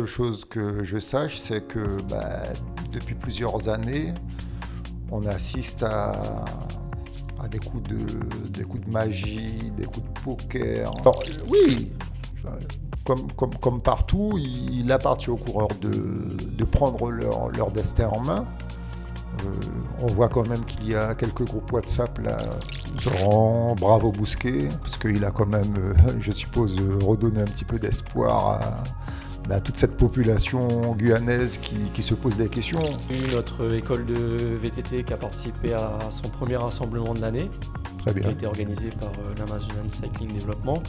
chose que je sache, c'est que depuis plusieurs années, on assiste à des coups de magie, des coups de poker. Alors, oui, comme partout, il appartient aux coureurs de prendre leur destin en main. On voit quand même qu'il y a quelques groupes WhatsApp là. Zoran, bravo Bousquet, parce qu'il a quand même, je suppose, redonné un petit peu d'espoir à toute cette population guyanaise qui se pose des questions. Notre école de VTT qui a participé à son premier rassemblement de l'année, Très bien. qui a été organisé par l'Amazonian Cycling Development.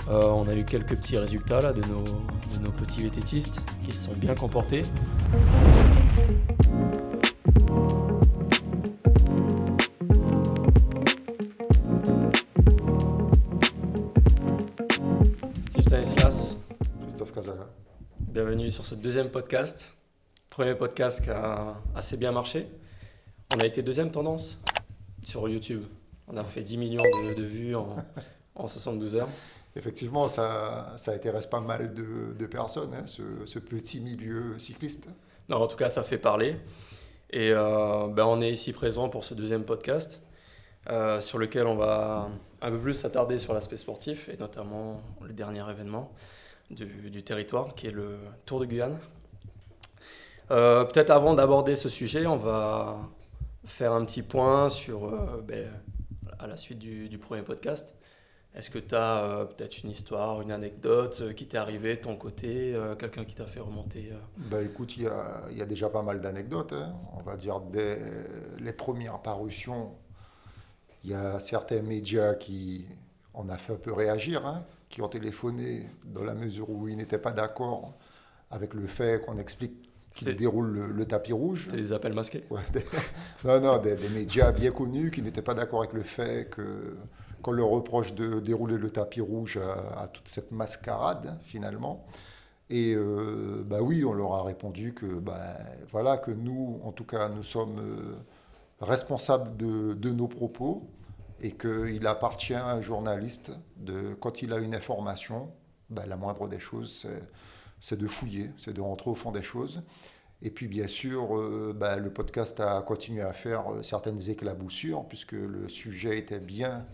On a eu quelques petits résultats là, de nos petits VTTistes qui se sont bien comportés. Steve Stanislas, Christophe Casala. bienvenue sur ce deuxième podcast. Premier podcast qui a assez bien marché. On a été deuxième tendance sur YouTube. On a fait 10 millions de vues en 72 heures. Effectivement, ça intéresse pas mal de personnes, hein, ce petit milieu cycliste. Non, en tout cas, ça fait parler. Et on est ici présent pour ce deuxième podcast sur lequel on va un peu plus s'attarder sur l'aspect sportif et notamment le dernier événement du territoire qui est le Tour de Guyane. Peut-être avant d'aborder ce sujet, on va faire un petit point sur, à la suite du premier podcast. Est-ce que tu as peut-être une histoire, une anecdote qui t'est arrivée de ton côté, quelqu'un qui t'a fait remonter Écoute, il y a déjà pas mal d'anecdotes, hein. On va dire dès les premières parutions, il y a certains médias qui en a fait un peu réagir, hein, qui ont téléphoné dans la mesure où ils n'étaient pas d'accord avec le fait qu'on explique qu'ils déroulent le tapis rouge. C'était des appels masqués? Ouais, des médias bien connus qui n'étaient pas d'accord avec le fait qu'on leur reproche de dérouler le tapis rouge à toute cette mascarade, finalement. Et oui, on leur a répondu que, que nous, en tout cas, nous sommes responsables de nos propos et qu'il appartient à un journaliste, quand il a une information, la moindre des choses, c'est de fouiller, c'est de rentrer au fond des choses. Et puis bien sûr, le podcast a continué à faire certaines éclaboussures, puisque le sujet était bien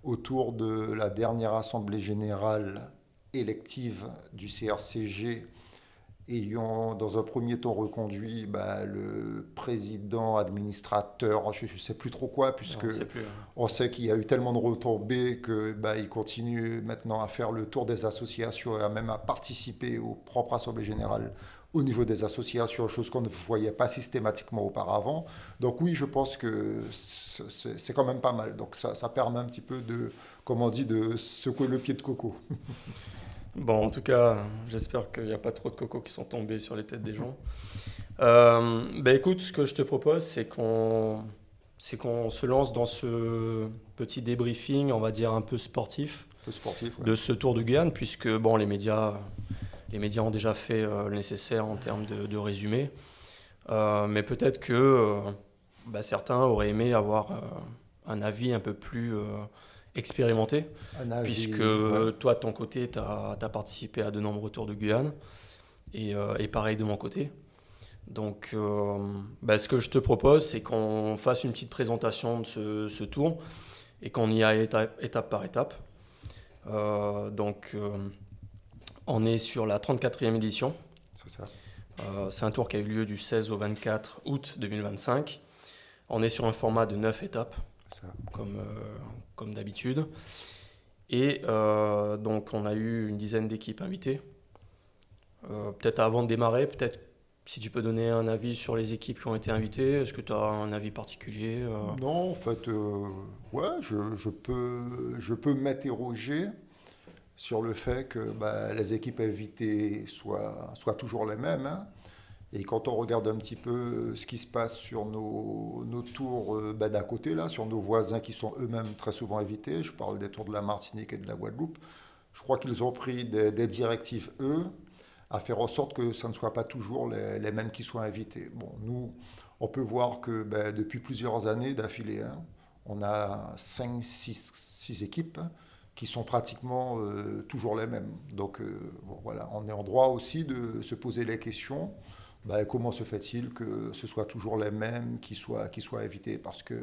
autour de la dernière assemblée générale élective du CRCG, ayant dans un premier temps reconduit le président administrateur, je ne sais plus trop quoi, puisque on sait qu'il y a eu tellement de retombées qu'il continue maintenant à faire le tour des associations et même à participer aux propres assemblées générales au niveau des associations, chose qu'on ne voyait pas systématiquement auparavant. Donc oui, je pense que c'est quand même pas mal. Donc ça permet un petit peu de secouer le pied de coco. Bon, en tout cas, j'espère qu'il n'y a pas trop de cocos qui sont tombés sur les têtes des gens. Écoute, ce que je te propose, c'est qu'on se lance dans ce petit débriefing, on va dire un peu sportif, Ouais. de ce Tour de Guyane, puisque les médias ont déjà fait le nécessaire en termes de résumé. Mais peut-être que certains auraient aimé avoir un avis un peu plus expérimenté, puisque toi, de ton côté, tu as participé à de nombreux Tours de Guyane, et pareil de mon côté. Donc, ce que je te propose, c'est qu'on fasse une petite présentation de ce tour, et qu'on y aille étape par étape. On est sur la 34e édition. C'est ça. C'est un tour qui a eu lieu du 16 au 24 août 2025. On est sur un format de 9 étapes, comme d'habitude. Et on a eu une dizaine d'équipes invitées. Peut-être avant de démarrer, peut-être si tu peux donner un avis sur les équipes qui ont été invitées. Est-ce que tu as un avis particulier Non, en fait, je peux m'interroger sur le fait que les équipes invitées soient toujours les mêmes, hein. Et quand on regarde un petit peu ce qui se passe sur nos tours d'à côté, là, sur nos voisins qui sont eux-mêmes très souvent invités, je parle des tours de la Martinique et de la Guadeloupe, je crois qu'ils ont pris des directives, eux, à faire en sorte que ce ne soit pas toujours les mêmes qui soient invités. Bon, nous, on peut voir que depuis plusieurs années d'affilée, hein, on a 5, 6 équipes qui sont pratiquement toujours les mêmes. Donc bon, voilà, on est en droit aussi de se poser les questions. Ben, comment se fait-il que ce soit toujours les mêmes qui soient évités? Parce que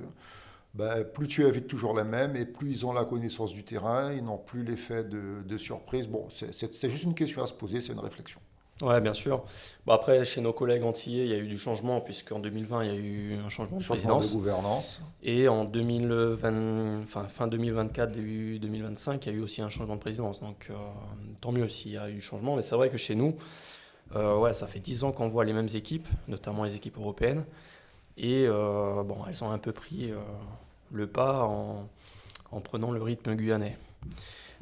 ben, plus tu évites toujours les mêmes et plus ils ont la connaissance du terrain, ils n'ont plus l'effet de surprise. Bon, c'est juste une question à se poser, c'est une réflexion. Ouais, bien sûr. Bon, après, chez nos collègues antillais, il y a eu du changement, puisqu'en 2020, il y a eu un changement de Changement de présidence. gouvernance. Et en 2020, fin 2024, début 2025, il y a eu aussi un changement de présidence. Donc, tant mieux s'il y a eu du changement. Mais c'est vrai que chez nous, ouais, ça fait 10 ans qu'on voit les mêmes équipes, notamment les équipes européennes. Et bon, elles ont un peu pris le pas en prenant le rythme guyanais.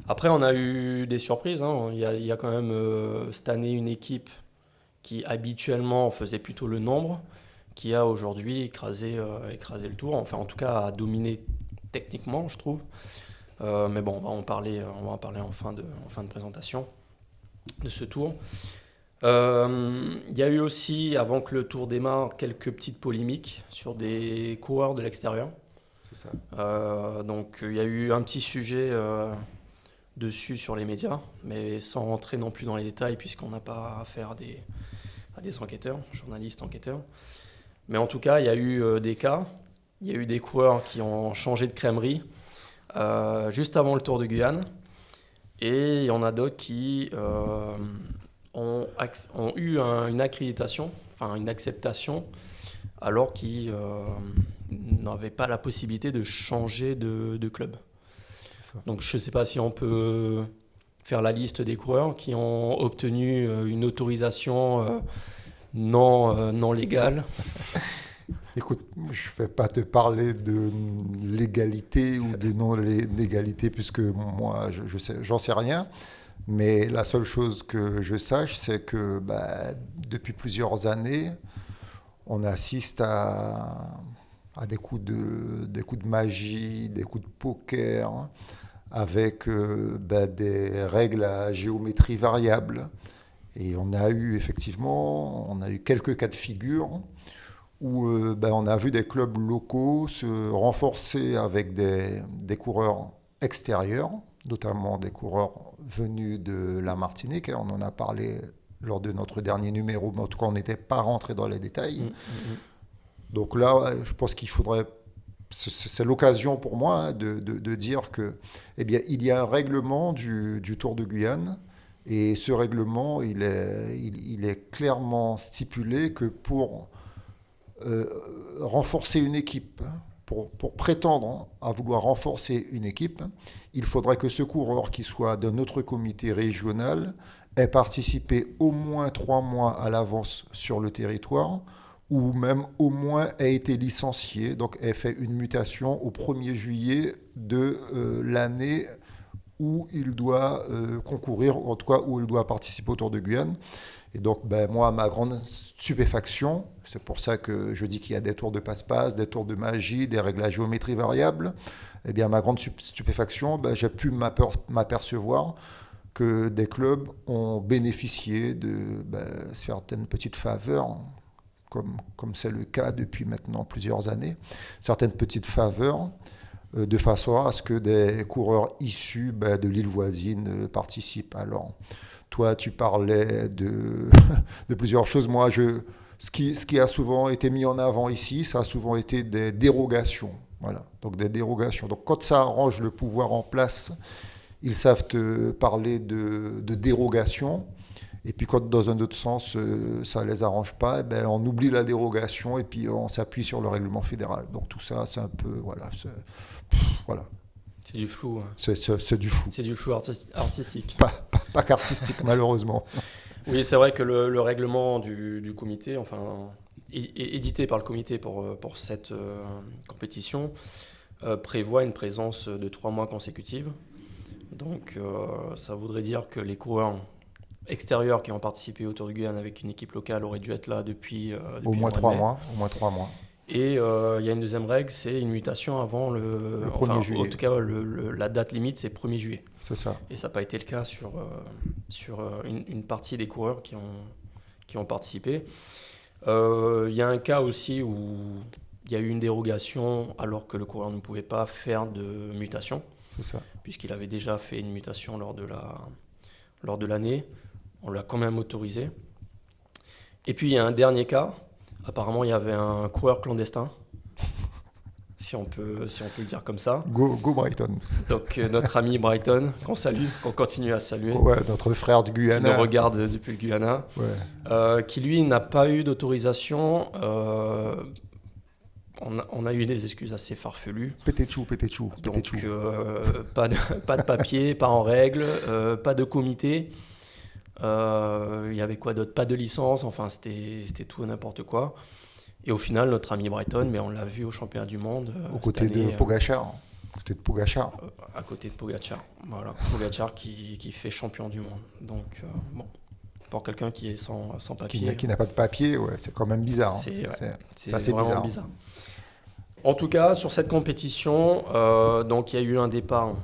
Après, on a eu des surprises, hein. Il y a quand même cette année une équipe qui habituellement faisait plutôt le nombre, qui a aujourd'hui écrasé le tour, enfin en tout cas a dominé techniquement, je trouve. Mais bon, on va en parler en fin de présentation de ce tour. Il y a eu aussi, avant que le tour démarre, quelques petites polémiques sur des coureurs de l'extérieur. C'est ça. Donc il y a eu un petit sujet dessus sur les médias, mais sans rentrer non plus dans les détails, puisqu'on n'a pas affaire à des enquêteurs, journalistes enquêteurs. Mais en tout cas, il y a eu des cas, il y a eu des coureurs qui ont changé de crèmerie juste avant le Tour de Guyane, et il y en a d'autres qui ont eu une accréditation, enfin une acceptation, alors qu'ils n'avaient pas la possibilité de changer de club. Donc je ne sais pas si on peut faire la liste des coureurs qui ont obtenu une autorisation non légale. Écoute, je ne vais pas te parler de légalité ou de non-légalité, puisque moi, j'en sais rien. Mais la seule chose que je sache, c'est que bah, depuis plusieurs années, on assiste à des coups de magie, des coups de poker, avec des règles à géométrie variable. Et on a eu quelques cas de figure où on a vu des clubs locaux se renforcer avec des coureurs extérieurs, notamment des coureurs venus de la Martinique. On en a parlé lors de notre dernier numéro, mais en tout cas, on n'était pas rentré dans les détails. Donc là, je pense qu'il faudrait... C'est l'occasion pour moi hein, de dire que, eh bien, il y a un règlement du Tour de Guyane, et ce règlement, il est clairement stipulé que pour renforcer une équipe, pour prétendre à vouloir renforcer une équipe, il faudrait que ce coureur qui soit d'un autre comité régional ait participé au moins 3 mois à l'avance sur le territoire, ou même au moins ait été licencié, donc ait fait une mutation au 1er juillet de l'année où il doit concourir, en tout cas où il doit participer au Tour de Guyane. Et donc, moi, à ma grande stupéfaction, c'est pour ça que je dis qu'il y a des tours de passe-passe, des tours de magie, des règles à géométrie variable, eh bien, à ma grande stupéfaction, j'ai pu m'apercevoir que des clubs ont bénéficié de certaines petites faveurs, comme c'est le cas depuis maintenant plusieurs années, certaines petites faveurs, de façon à ce que des coureurs issus de l'île voisine participent. Alors, toi, tu parlais de plusieurs choses. Moi, ce qui a souvent été mis en avant ici, ça a souvent été des dérogations. Voilà, donc des dérogations. Donc, quand ça arrange le pouvoir en place, ils savent te parler de dérogation. Et puis quand dans un autre sens, ça ne les arrange pas, on oublie la dérogation et puis on s'appuie sur le règlement fédéral. Donc tout ça, c'est un peu... Voilà. C'est du flou. Hein. C'est du flou. C'est du flou artistique. Pas qu'artistique, malheureusement. Oui, c'est vrai que le règlement du comité, enfin, édité par le comité pour cette compétition, prévoit une présence de 3 mois consécutive. Donc ça voudrait dire que les coureurs extérieurs qui ont participé au Tour de Guyane avec une équipe locale auraient dû être là depuis au moins 3 mois. Au moins 3 mois. Et il y a une deuxième règle, c'est une mutation avant le 1er juillet. En tout cas, la date limite, c'est 1er juillet. C'est ça. Et ça n'a pas été le cas sur une partie des coureurs qui ont participé. Il y a un cas aussi où il y a eu une dérogation alors que le coureur ne pouvait pas faire de mutation. C'est ça. puisqu'il avait déjà fait une mutation lors de l'année. On l'a quand même autorisé. Et puis il y a un dernier cas. Apparemment, il y avait un coureur clandestin, si on peut le dire comme ça. Go Brighton. Donc notre ami Brighton, qu'on salue, qu'on continue à saluer, Ouais, notre frère du qui Guyana. nous regarde depuis le Guyana, qui lui n'a pas eu d'autorisation. On a eu des excuses assez farfelues. Pétéchou. Donc pas de papier, pas en règle, pas de comité. Il y avait quoi d'autre? Pas de licence, enfin c'était tout et n'importe quoi. Et au final, notre ami Brighton, mais on l'a vu au championnat du monde. Aux côtés de Pogacar. À côté de Pogacar. Voilà, Pogacar qui fait champion du monde. Donc bon, pour quelqu'un qui est sans papier. Qui n'a pas de papier, ouais, c'est quand même bizarre. C'est assez vraiment bizarre. En tout cas, sur cette compétition, donc il y a eu un départ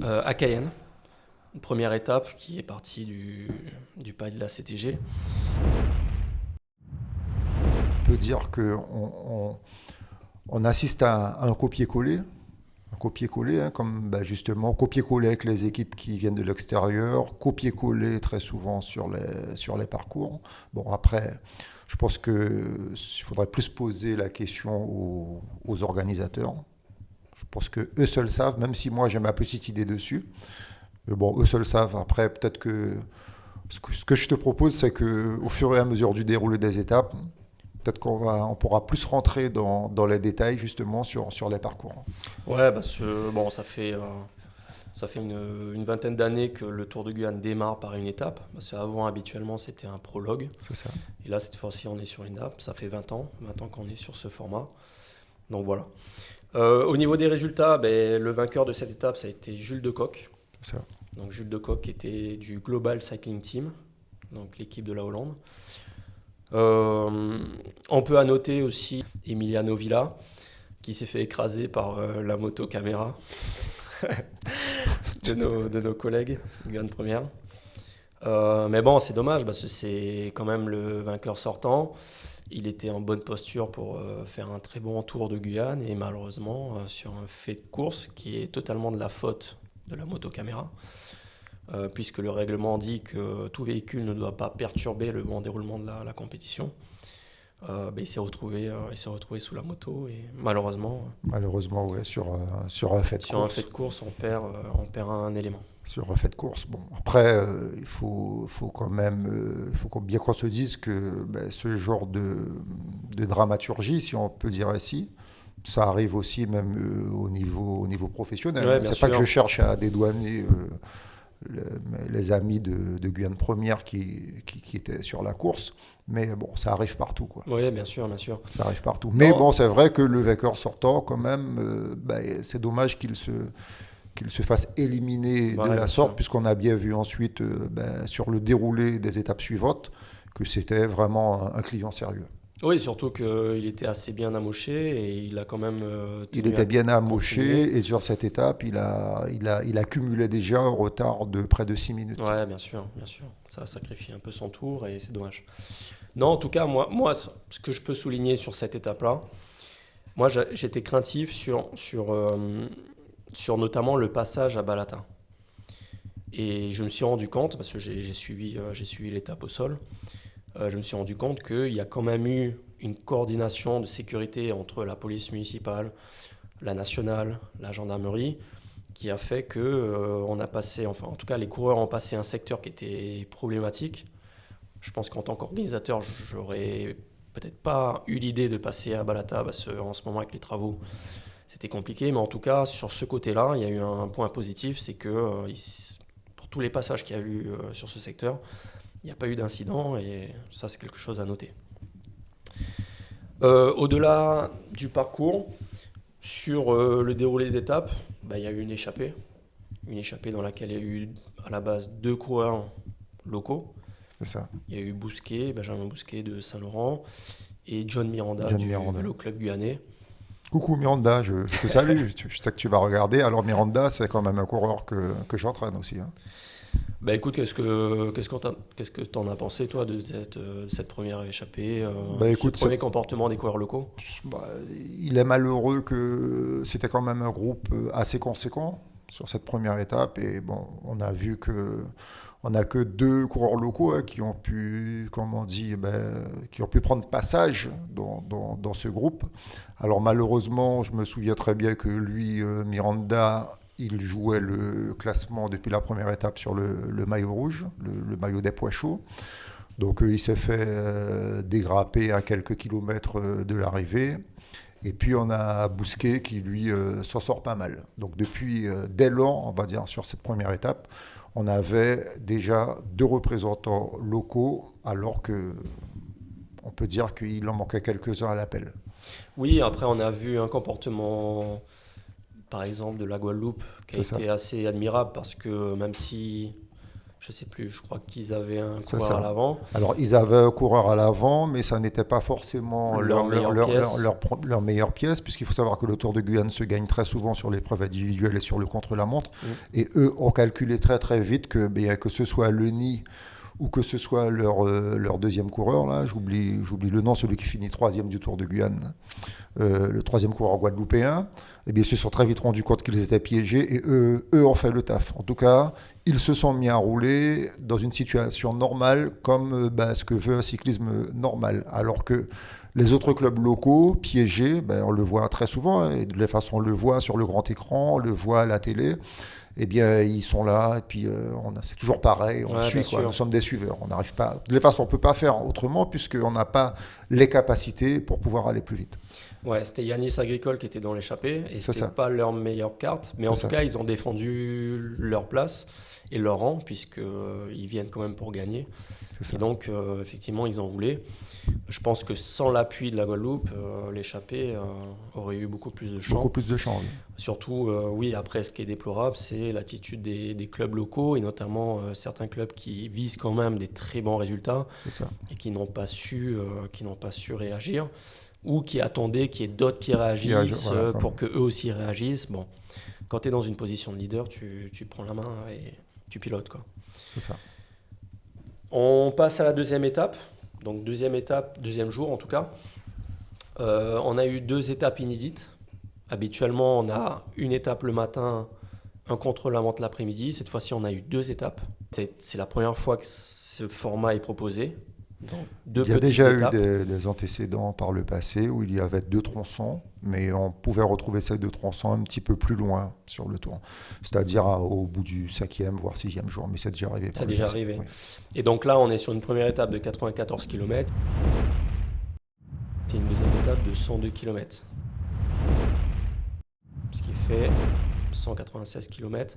à Cayenne. Une première étape qui est partie du palais de la CTG. On peut dire qu'on assiste à un copier-coller. Un copier-coller, hein, comme justement copier-coller avec les équipes qui viennent de l'extérieur, copier-coller très souvent sur les parcours. Bon, après, je pense qu'il faudrait plus poser la question aux organisateurs. Je pense qu'eux seuls savent, même si moi j'ai ma petite idée dessus. Mais bon, eux seuls savent. Après, peut-être que ce que je te propose, c'est qu'au fur et à mesure du déroulé des étapes, peut-être qu'on pourra plus rentrer dans les détails justement sur les parcours. Ouais, parce que bon, ça fait une vingtaine d'années que le Tour de Guyane démarre par une étape. Parce qu'avant, habituellement, c'était un prologue. C'est ça. Et là, cette fois-ci, on est sur une étape. Ça fait 20 ans qu'on est sur ce format. Donc voilà. Au niveau des résultats, le vainqueur de cette étape, ça a été Jules Decock. C'est ça. Donc Jules Decock était du Global Cycling Team, donc l'équipe de la Hollande. On peut annoter aussi Emiliano Villa, qui s'est fait écraser par la moto caméra de nos collègues Guyane Première. Mais bon, c'est dommage parce que c'est quand même le vainqueur sortant. Il était en bonne posture pour faire un très bon tour de Guyane et malheureusement sur un fait de course qui est totalement de la faute de la moto caméra. Puisque le règlement dit que tout véhicule ne doit pas perturber le bon déroulement de la compétition. Il s'est retrouvé sous la moto et malheureusement, ouais, sur un fait de course. Sur un fait de course, on perd un élément. Sur un fait de course. Bon, après, il faut quand même, bien qu'on se dise que ce genre de dramaturgie, si on peut dire ainsi, ça arrive aussi même au niveau professionnel. Ouais, c'est pas que je cherche à dédouaner les amis de Guyane Première qui étaient sur la course, mais bon, ça arrive partout, quoi. Oui, bien sûr. Ça arrive partout. Mais bon, c'est vrai que le vainqueur sortant, quand même, c'est dommage qu'il se fasse éliminer de la sorte, puisqu'on a bien vu ensuite, sur le déroulé des étapes suivantes, que c'était vraiment un client sérieux. Oui, surtout qu'il était assez bien amoché et il a quand même... il était bien amoché et sur cette étape, il a cumulé déjà un retard de près de 6 minutes. Oui, bien sûr. Ça a sacrifié un peu son tour et c'est dommage. Non, en tout cas, moi, ce que je peux souligner sur cette étape-là, moi, j'étais craintif sur notamment le passage à Balata. Et je me suis rendu compte, parce que j'ai suivi l'étape au sol, je me suis rendu compte qu'il y a quand même eu une coordination de sécurité entre la police municipale, la nationale, la gendarmerie, qui a fait que on a passé, enfin en tout cas les coureurs ont passé un secteur qui était problématique. Je pense qu'en tant qu'organisateur, j'aurais peut-être pas eu l'idée de passer à Balata, parce qu'en ce moment avec les travaux, c'était compliqué. Mais en tout cas, sur ce côté-là, il y a eu un point positif, c'est que pour tous les passages qu'il y a eu sur ce secteur, il n'y a pas eu d'incident et ça, c'est quelque chose à noter. Au-delà du parcours, sur le déroulé d'étapes, il y a eu une échappée dans laquelle il y a eu à la base 2 coureurs locaux. C'est ça. Il y a eu Benjamin Bousquet de Saint-Laurent et John Miranda du Vélo Club Guyanais. Coucou Miranda, je te salue, je sais que tu vas regarder. Alors Miranda, c'est quand même un coureur que j'entraîne aussi. Hein. Bah écoute, qu'est-ce que t'en as pensé toi de cette première échappée, Bah ce écoute, premier comportement des coureurs locaux? bah, il est malheureux que c'était quand même un groupe assez conséquent sur cette première étape. Et bon, on a vu que on n'a que deux coureurs locaux qui ont pu, comme on dit, qui ont pu prendre passage dans ce groupe. Alors malheureusement, je me souviens très bien que lui, Miranda, il jouait le classement depuis la première étape sur le maillot rouge, le maillot des pois chauds. Donc il s'est fait dégrapper à quelques kilomètres de l'arrivée. Et puis on a Bousquet qui lui s'en sort pas mal. Donc depuis dès lors, on va dire sur cette première étape, on avait déjà deux représentants locaux, alors que on peut dire qu'il en manquait quelques-uns à l'appel. Oui, après on a vu un comportement, par exemple, de la Guadeloupe qui a C'est ça, été assez admirable parce que même si, je sais plus, je crois qu'ils avaient un c'est coureur à ça. l'avant, Alors ils avaient un coureur à l'avant, mais ça n'était pas forcément leur meilleure pièce. leur meilleure pièce, puisqu'il faut savoir que le Tour de Guyane se gagne très souvent sur l'épreuve individuelle et sur le contre-la-montre. Mm. Et eux ont calculé très très vite que, que ce soit Lenny ou que ce soit leur deuxième coureur, là, j'oublie le nom, celui qui finit troisième du Tour de Guyane, le troisième coureur guadeloupéen, eh bien, ils se sont très vite rendus compte qu'ils étaient piégés et eux ont fait le taf. En tout cas, ils se sont mis à rouler dans une situation normale comme ce que veut un cyclisme normal. Alors que les autres clubs locaux piégés, on le voit très souvent, et de toute façon on le voit sur le grand écran, on le voit à la télé, eh bien, ils sont là, et puis c'est toujours pareil, on Ouais, bien suit, quoi. Nous sûr. sommes des suiveurs. On n'arrive pas. De toute façon, on ne peut pas faire autrement, puisqu'on n'a pas les capacités pour pouvoir aller plus vite. Ouais, c'était Yanis Agricole qui était dans l'échappée et C'est c'était ça. pas leur meilleure carte, mais C'est en tout ça. cas, ils ont défendu leur place et leur rang puisque ils viennent quand même pour gagner. C'est Et ça. donc, effectivement, ils ont roulé. Je pense que sans l'appui de la Guadeloupe, l'échappée aurait eu beaucoup plus de Beaucoup champ. plus de chance. Oui. Surtout, oui, après, ce qui est déplorable, c'est l'attitude des clubs locaux et notamment certains clubs qui visent quand même des très bons résultats C'est ça. et qui n'ont pas su réagir ou qui attendaient qu'il y ait d'autres qui réagissent Voilà, pour qu'eux aussi réagissent. Bon, quand tu es dans une position de leader, tu prends la main et tu pilotes, quoi. c'est ça. On passe à la deuxième étape. Donc deuxième étape, deuxième jour en tout cas. On a eu deux étapes inédites. Habituellement, on a une étape le matin, un contre-la-montre l'après-midi. Cette fois-ci, on a eu deux étapes. C'est la première fois que ce format est proposé. Donc, deux Il y a petites déjà eu étapes. des antécédents par le passé où il y avait deux tronçons, mais on pouvait retrouver ces deux tronçons un petit peu plus loin sur le tour, c'est-à-dire au bout du 5e, voire 6e jour, mais c'est déjà arrivé. Ça par a le déjà passé. arrivé. Oui. Et donc là, on est sur une première étape de 94 km. C'est une deuxième étape de 102 km. Ce qui fait 196 km.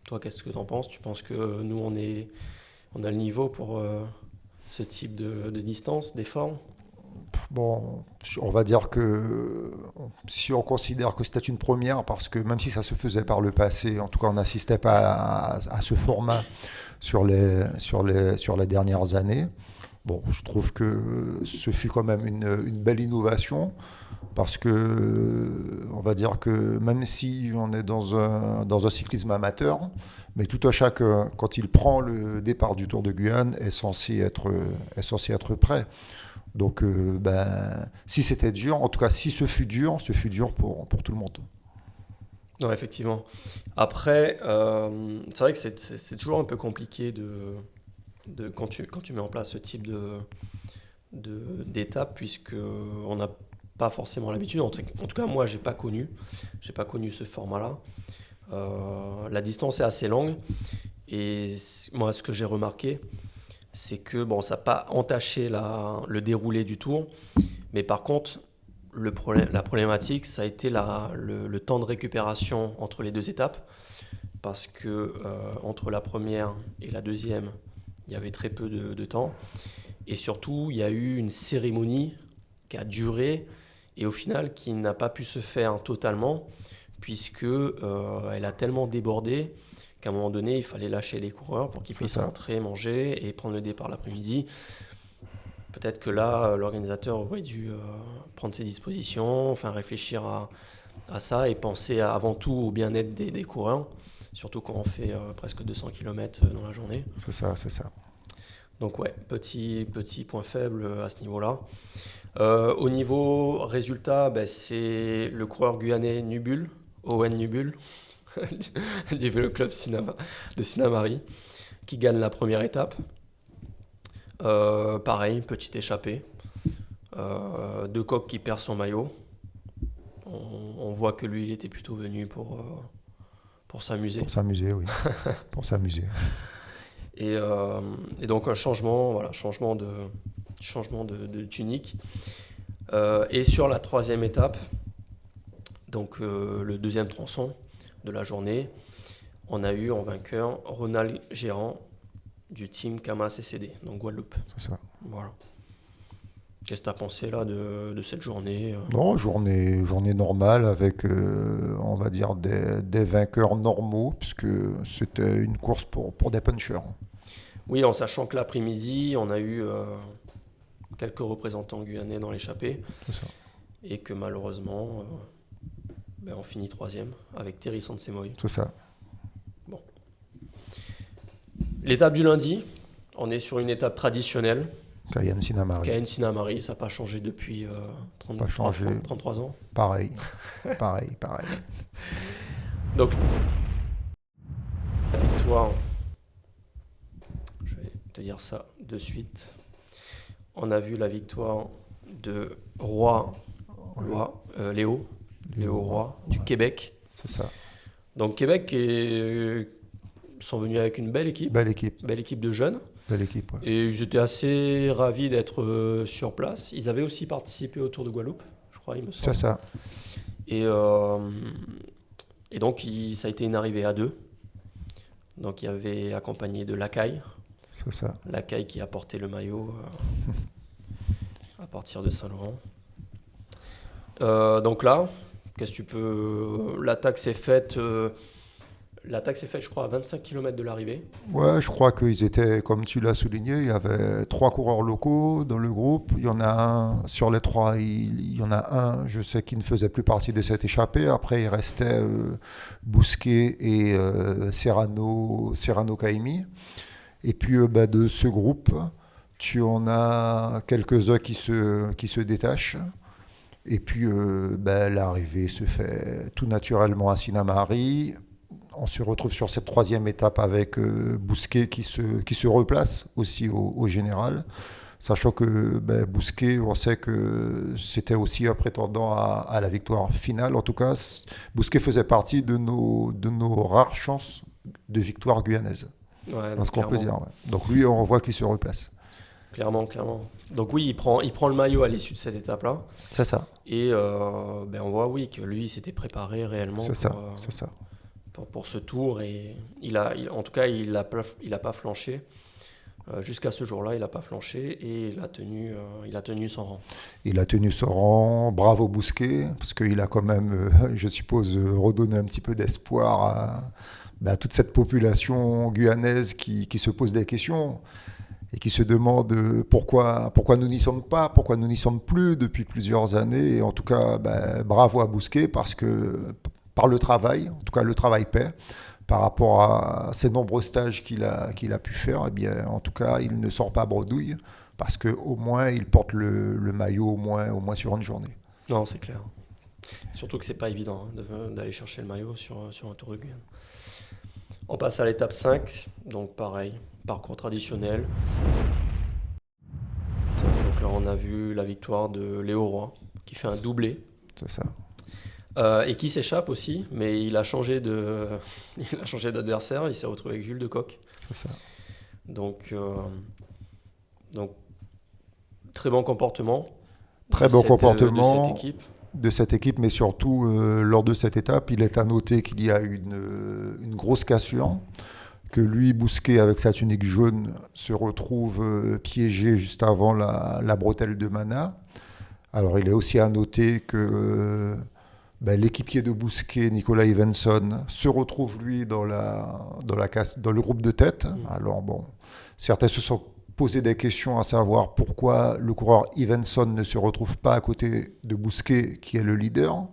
Toi, qu'est-ce que tu en penses? Tu penses que nous, on a le niveau pour ce type de distance, d'effort? Bon, on va dire que si on considère que c'était une première, parce que même si ça se faisait par le passé, en tout cas on n'assistait pas à ce format sur les dernières années, bon, je trouve que ce fut quand même une belle innovation, parce que on va dire que même si on est dans un cyclisme amateur, mais tout à chacun, quand il prend le départ du Tour de Guyane, est censé être prêt. Donc, si c'était dur, en tout cas, si ce fut dur pour tout le monde. Non, effectivement. Après, c'est vrai que c'est toujours un peu compliqué quand tu mets en place ce type d'étape, puisque on n'a pas forcément l'habitude. En tout cas, moi, j'ai pas connu ce format-là. La distance est assez longue, et moi, ce que j'ai remarqué, c'est que bon, ça n'a pas entaché le déroulé du tour, mais par contre, la problématique, ça a été le temps de récupération entre les deux étapes, parce que entre la première et la deuxième, il y avait très peu de temps, et surtout, il y a eu une cérémonie qui a duré, et au final, qui n'a pas pu se faire totalement, puisque elle a tellement débordé qu'à un moment donné, il fallait lâcher les coureurs pour qu'ils C'est puissent ça. rentrer, manger et prendre le départ l'après-midi. Peut-être que là, l'organisateur aurait dû prendre ses dispositions, enfin réfléchir à ça et penser avant tout au bien-être des coureurs. surtout quand on fait presque 200 km dans la journée. C'est ça, c'est ça. Donc ouais, petit point faible à ce niveau-là. Au niveau résultat, c'est le coureur guyanais Nubul, Owen Nubul, du vélo club de Sinnamary, qui gagne la première étape. Pareil, petite échappée. De Kock qui perd son maillot. On voit que lui, il était plutôt venu pour s'amuser. Pour s'amuser, oui. Pour s'amuser. Et donc un changement de tunique. Et sur la troisième étape, donc le deuxième tronçon de la journée, on a eu en vainqueur Ronald Gérant du team Kama CCD, donc Guadeloupe. C'est ça. Voilà. Qu'est-ce que tu as pensé là de cette journée? Non, journée normale avec, on va dire, des vainqueurs normaux, puisque c'était une course pour des punchers. Oui, en sachant que l'après-midi, on a eu quelques représentants guyanais dans l'échappée. C'est ça. Et que malheureusement, on finit troisième avec Terry Sansemoy. C'est ça. Bon. L'étape du lundi, on est sur une étape traditionnelle. Cayenne Sinnamary. Sinnamary, ça n'a pas changé depuis 33 ans. Pareil. Donc, la victoire, je vais te dire ça de suite. On a vu la victoire de Léo Roy du Québec. C'est ça. Donc Québec sont venus avec une belle équipe. Belle équipe De jeunes. Belle équipe, ouais. Et j'étais assez ravi d'être sur place. Ils avaient aussi participé au Tour de Guadeloupe, je crois, il me semble. C'est ça. Et donc ça a été une arrivée à deux. Donc il y avait accompagné de Lacaille. C'est ça. Lacaille qui a porté le maillot à partir de Saint-Laurent. Donc là, qu'est-ce que tu peux... L'attaque s'est faite, je crois, à 25 km de l'arrivée. Ouais, je crois qu'ils étaient, comme tu l'as souligné, il y avait 3 coureurs locaux dans le groupe. Il y en a un, sur les 3, il y en a un, je sais, qui ne faisait plus partie de cette échappée. Après, il restait Bousquet et Serrano Caimi. Et puis, de ce groupe, tu en as quelques-uns qui se détachent. Et puis, l'arrivée se fait tout naturellement à Sinnamary. On se retrouve sur cette troisième étape avec Bousquet qui se replace aussi au général. Sachant que Bousquet, on sait que c'était aussi un prétendant à la victoire finale. En tout cas, Bousquet faisait partie de nos rares chances de victoire guyanaise. Ouais, ce qu'on peut dire. Ouais. Donc lui, on voit qu'il se replace. Clairement. Donc oui, il prend le maillot à l'issue de cette étape-là. C'est ça. Et on voit, oui, que lui, il s'était préparé réellement c'est ça. Pour ce tour. Et en tout cas, il n'a pas flanché. Jusqu'à ce jour-là, il n'a pas flanché et il a tenu son rang. Il a tenu son rang. Bravo Bousquet, parce qu'il a quand même, je suppose, redonné un petit peu d'espoir à toute cette population guyanaise qui se pose des questions et qui se demande pourquoi nous n'y sommes pas, pourquoi nous n'y sommes plus depuis plusieurs années. Et en tout cas, bravo à Bousquet parce que par le travail, en tout cas le travail paie, par rapport à ces nombreux stages qu'il a pu faire, eh bien, en tout cas, il ne sort pas bredouille parce qu'au moins, il porte le maillot au moins sur une journée. Non, c'est clair. Surtout que c'est pas évident d'aller chercher le maillot sur un Tour de Guyane. On passe à l'étape 5, donc pareil, parcours traditionnel. Donc là, on a vu la victoire de Léo Roy, qui fait un doublé. C'est ça. Et qui s'échappe aussi, mais il a changé d'adversaire, il s'est retrouvé avec Jules de Kock. C'est ça. Donc très bon comportement. Très bon comportement de cette équipe. De cette équipe, mais surtout lors de cette étape, il est à noter qu'il y a une grosse cassure, que lui, Bousquet, avec sa tunique jaune, se retrouve piégé juste avant la bretelle de Mana. Alors il est aussi à noter que l'équipier de Bousquet, Nicolas Evenson, se retrouve lui dans le groupe de tête. Alors bon, certains se sont posé des questions à savoir pourquoi le coureur Evenson ne se retrouve pas à côté de Bousquet, qui est le leader.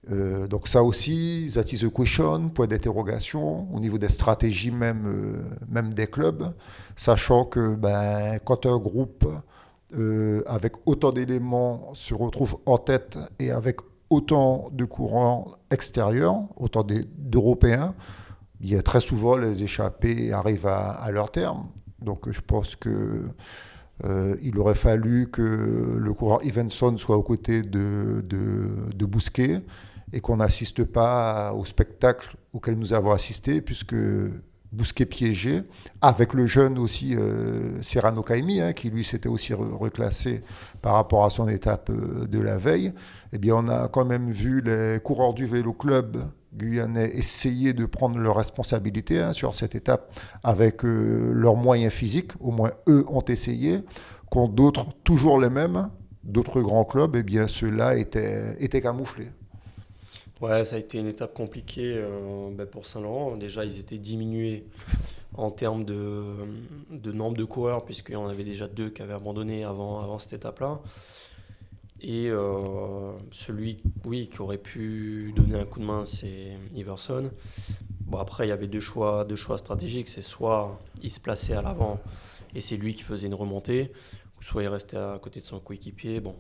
Donc ça aussi, that is a question, point d'interrogation, au niveau des stratégies même des clubs, sachant que quand un groupe avec autant d'éléments se retrouve en tête et avec autant de courants extérieurs, autant d'Européens, il y a très souvent les échappés arrivent à leur terme. Donc je pense que il aurait fallu que le coureur Evenson soit aux côtés de Bousquet et qu'on n'assiste pas au spectacle auquel nous avons assisté, puisque Bousquet piégé, avec le jeune aussi Serrano Caimi, qui lui s'était aussi reclassé par rapport à son étape de la veille. Eh bien, on a quand même vu les coureurs du vélo club guyanais essayer de prendre leurs responsabilités sur cette étape avec leurs moyens physiques. Au moins, eux ont essayé. Quand d'autres, toujours les mêmes, d'autres grands clubs, eh bien, ceux-là étaient camouflés. Ouais, ça a été une étape compliquée pour Saint-Laurent. Déjà, ils étaient diminués en termes de nombre de coureurs, puisqu'il y en avait déjà 2 qui avaient abandonné avant cette étape-là. Et celui qui aurait pu donner un coup de main, c'est Iverson. Bon, après, il y avait deux choix stratégiques. C'est soit il se plaçait à l'avant et c'est lui qui faisait une remontée, ou soit il restait à côté de son coéquipier. Bon,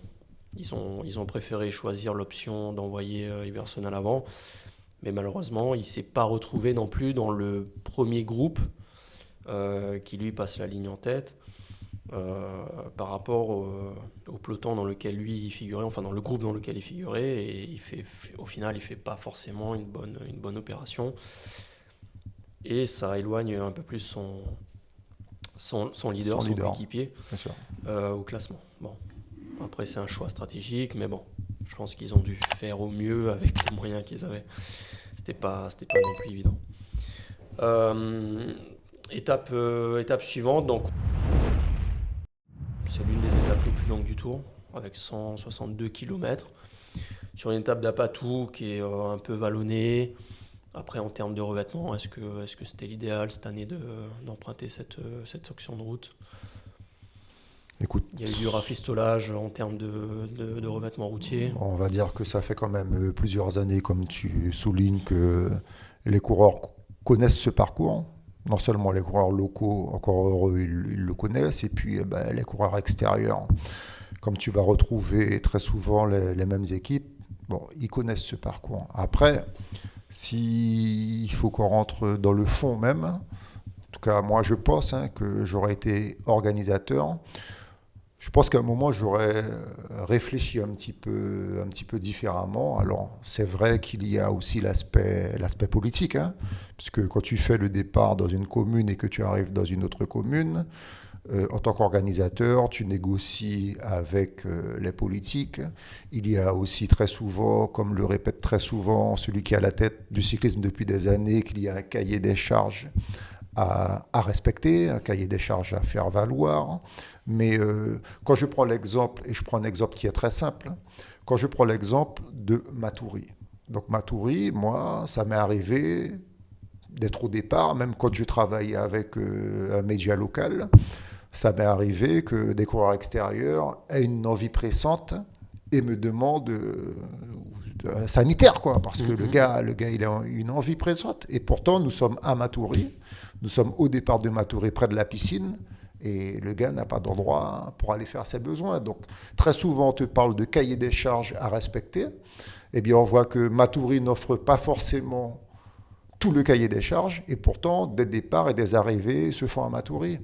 ils ont préféré choisir l'option d'envoyer Iverson à l'avant. Mais malheureusement, il ne s'est pas retrouvé non plus dans le premier groupe qui lui passe la ligne en tête. Par rapport au peloton dans lequel lui figurait, enfin dans le groupe dans lequel il figurait, et au final il fait pas forcément une bonne opération, et ça éloigne un peu plus son leader, son coéquipier au classement. Bon, après c'est un choix stratégique, mais bon, je pense qu'ils ont dû faire au mieux avec les moyens qu'ils avaient. C'était pas non plus évident. Étape suivante, donc c'est l'une des étapes les plus longues du Tour, avec 162 km. Sur une étape d'Apatou qui est un peu vallonnée. Après, en termes de revêtement, est-ce que c'était l'idéal cette année d'emprunter cette section de route ? Écoute, il y a eu du rafistolage en termes de revêtement routier. On va dire que ça fait quand même plusieurs années, comme tu soulignes, que les coureurs connaissent ce parcours. Non seulement les coureurs locaux, encore heureux, ils le connaissent, et puis les coureurs extérieurs, comme tu vas retrouver très souvent les mêmes équipes, ils connaissent ce parcours. Après, s'il faut qu'on rentre dans le fond même, en tout cas moi je pense que j'aurais été organisateur, je pense qu'à un moment j'aurais réfléchi un petit peu différemment. Alors c'est vrai qu'il y a aussi l'aspect politique, puisque quand tu fais le départ dans une commune et que tu arrives dans une autre commune, en tant qu'organisateur, tu négocies avec les politiques. Il y a aussi très souvent, comme le répète très souvent celui qui est à la tête du cyclisme depuis des années, qu'il y a un cahier des charges à respecter, un cahier des charges à faire valoir. Mais quand je prends l'exemple, et je prends un exemple qui est très simple, quand je prends l'exemple de Matoury. Donc Matoury, moi, ça m'est arrivé d'être au départ, même quand je travaillais avec un média local, ça m'est arrivé que des coureurs extérieurs aient une envie pressante et me demandent sanitaire, quoi, parce que le gars, il a une envie pressante. Et pourtant, nous sommes à Matoury, nous sommes au départ de Matoury, près de la piscine, et le gars n'a pas d'endroit pour aller faire ses besoins. Donc, très souvent, on te parle de cahier des charges à respecter. Eh bien, on voit que Matoury n'offre pas forcément tout le cahier des charges, et pourtant, des départs et des arrivées se font à Matoury.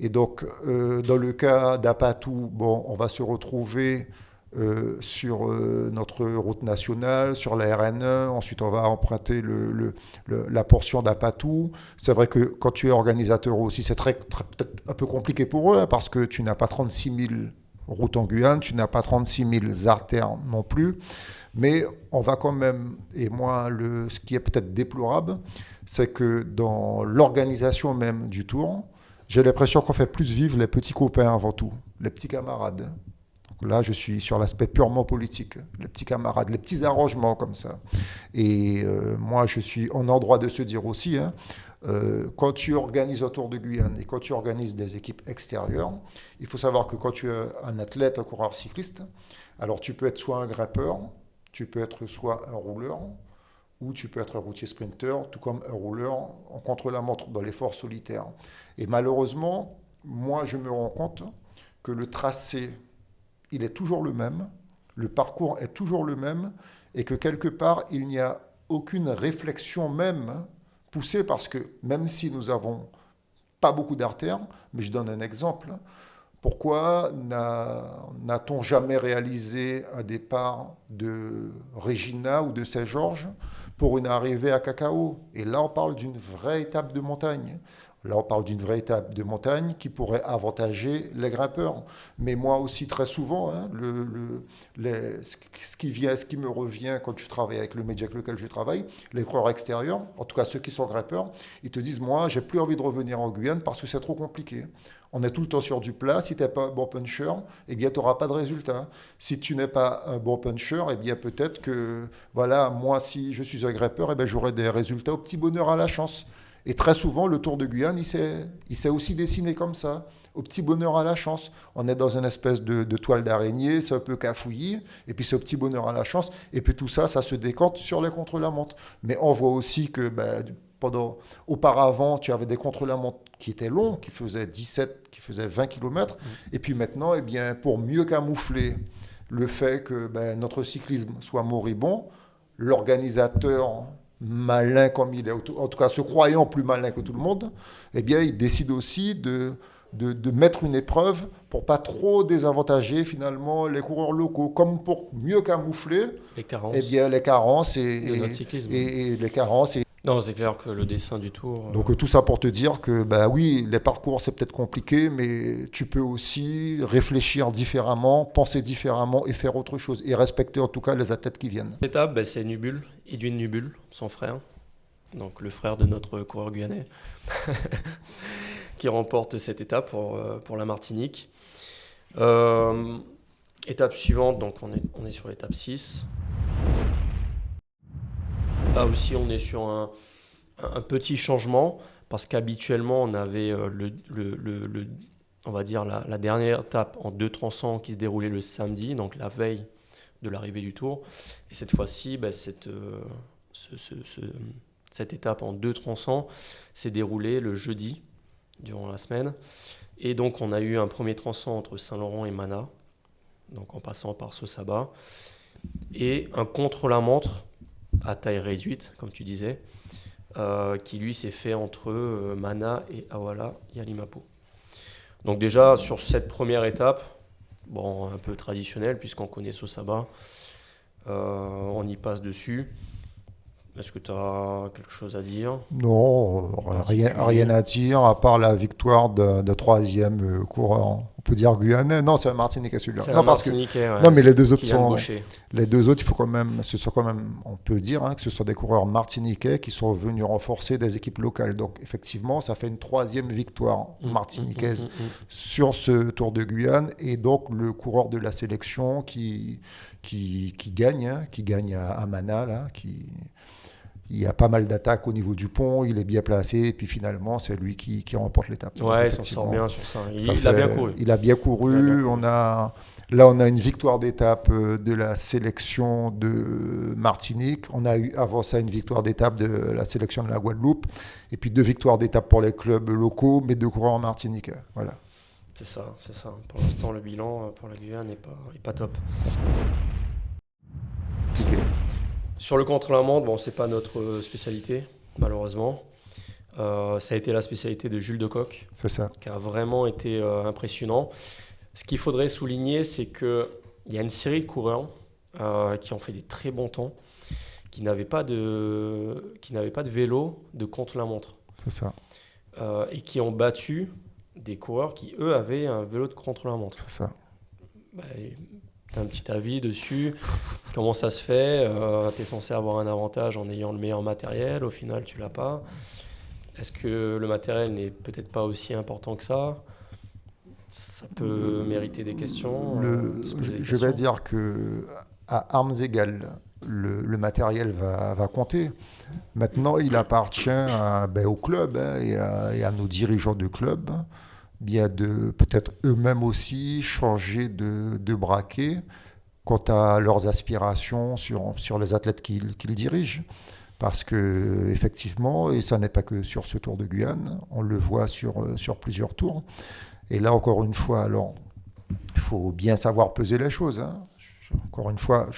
Et donc, dans le cas d'Apatou, on va se retrouver sur notre route nationale, sur la RN1. Ensuite, on va emprunter la portion d'Apatou. C'est vrai que quand tu es organisateur aussi, c'est peut-être un peu compliqué pour eux, parce que tu n'as pas 36 000 routes en Guyane, tu n'as pas 36 000 artères non plus. Mais on va quand même, et moi, ce qui est peut-être déplorable, c'est que dans l'organisation même du Tour, j'ai l'impression qu'on fait plus vivre les petits copains avant tout, les petits camarades. Donc là, je suis sur l'aspect purement politique, les petits camarades, les petits arrangements comme ça. Et moi, on a le droit de se dire aussi, quand tu organises un Tour de Guyane et quand tu organises des équipes extérieures, il faut savoir que quand tu es un athlète, un coureur cycliste, alors tu peux être soit un grimpeur, Tu peux être soit un rouleur, ou tu peux être un routier sprinter, tout comme un rouleur en contre-la-montre dans l'effort solitaire. Et malheureusement, moi, je me rends compte que le tracé, il est toujours le même, le parcours est toujours le même, et que quelque part, il n'y a aucune réflexion même poussée, parce que même si nous avons pas beaucoup d'artères, mais je donne un exemple, pourquoi n'a-t-on jamais réalisé un départ de Regina ou de Saint-Georges pour une arrivée à Cacao? Et là, on parle d'une vraie étape de montagne. Là, on parle d'une vraie étape de montagne qui pourrait avantager les grimpeurs. Mais moi aussi, très souvent, hein, ce qui me revient quand je travaille avec le média avec lequel je travaille, les coureurs extérieurs, en tout cas ceux qui sont grimpeurs, ils te disent, moi, j'ai plus envie de revenir en Guyane parce que c'est trop compliqué. On est tout le temps sur du plat. Si tu n'es pas un bon puncher, eh bien, tu n'auras pas de résultat. Si tu n'es pas un bon puncher, eh bien, peut-être que, voilà, moi, si je suis un grimpeur, eh bien, j'aurai des résultats au petit bonheur à la chance. Et très souvent, le Tour de Guyane, il s'est aussi dessiné comme ça, au petit bonheur à la chance. On est dans une espèce de toile d'araignée, c'est un peu cafouillis, et puis c'est au petit bonheur à la chance. Et puis tout ça, ça se décante sur les contre-la-montre. Mais on voit aussi que auparavant, tu avais des contre-la-montre qui étaient longs, qui faisaient 17, qui faisaient 20 km. Et puis maintenant, eh bien, pour mieux camoufler le fait que notre cyclisme soit moribond, l'organisateur, malin comme il est, en tout cas se croyant plus malin que tout le monde, eh bien, il décide aussi de mettre une épreuve pour pas trop désavantager finalement les coureurs locaux, comme pour mieux camoufler les carences, eh bien, les carences de notre cyclisme. et les carences. Non, c'est clair que le dessin du Tour... Donc tout ça pour te dire que oui, les parcours c'est peut-être compliqué, mais tu peux aussi réfléchir différemment, penser différemment et faire autre chose, et respecter en tout cas les athlètes qui viennent. L'étape, c'est Nubul, Edwin Nubul, son frère, donc le frère de notre coureur guyanais, qui remporte cette étape pour la Martinique. Étape suivante, donc on est sur l'étape 6. Là aussi, on est sur un petit changement, parce qu'habituellement, on avait on va dire la dernière étape en 2 tronçons qui se déroulait le samedi, donc la veille de l'arrivée du Tour. Et cette fois-ci, cette étape en 2 tronçons s'est déroulée le jeudi, durant la semaine. Et donc, on a eu un premier tronçon entre Saint-Laurent et Mana, donc en passant par Sosaba, et un contre-la-montre à taille réduite, comme tu disais, qui lui s'est fait entre Mana et Awala Yalimapo. Donc déjà, sur cette première étape, un peu traditionnelle, puisqu'on connaît Sosaba, on y passe dessus. Est-ce que tu as quelque chose à dire? Non, rien à dire, à part la victoire de troisième coureur. On peut dire guyanais. Non, c'est un Martiniquais celui-là. C'est un Martiniquais, ouais, non, mais les deux autres il faut quand même, on peut dire que ce sont des coureurs martiniquais qui sont venus renforcer des équipes locales. Donc effectivement, ça fait une troisième victoire martiniquaise sur ce Tour de Guyane, et donc le coureur de la sélection qui gagne à Mana là, il y a pas mal d'attaques au niveau du pont, il est bien placé, et puis finalement, c'est lui qui remporte l'étape. Ouais, il s'en sort bien sur ça. Il a bien couru. Il a bien couru. On a une victoire d'étape de la sélection de Martinique. On a eu avant ça une victoire d'étape de la sélection de la Guadeloupe. Et puis 2 victoires d'étape pour les clubs locaux, mais 2 coureurs en Martinique. Voilà. C'est ça. Pour l'instant, le bilan pour la Guyane n'est pas top. Okay. Sur le contre-la-montre, c'est pas notre spécialité, malheureusement. Ça a été la spécialité de Jules Decoq, c'est ça, qui a vraiment été impressionnant. Ce qu'il faudrait souligner, c'est qu'il y a une série de coureurs qui ont fait des très bons temps, qui n'avaient pas de vélo de contre-la-montre. C'est ça. Et qui ont battu des coureurs qui, eux, avaient un vélo de contre-la-montre. C'est ça. Tu as un petit avis dessus? Comment ça se fait? Tu es censé avoir un avantage en ayant le meilleur matériel, au final tu l'as pas. Est-ce que le matériel n'est peut-être pas aussi important que ça? Ça peut mériter des questions. Je vais dire que à armes égales, le matériel va compter. Maintenant, il appartient au club et à nos dirigeants de club bien de peut-être eux-mêmes aussi changer de braquet, quant à leurs aspirations sur les athlètes qu'ils dirigent. Parce que effectivement, et ça n'est pas que sur ce Tour de Guyane, on le voit sur plusieurs tours. Et là, encore une fois, alors, il faut bien savoir peser les choses. Hein. Encore une fois,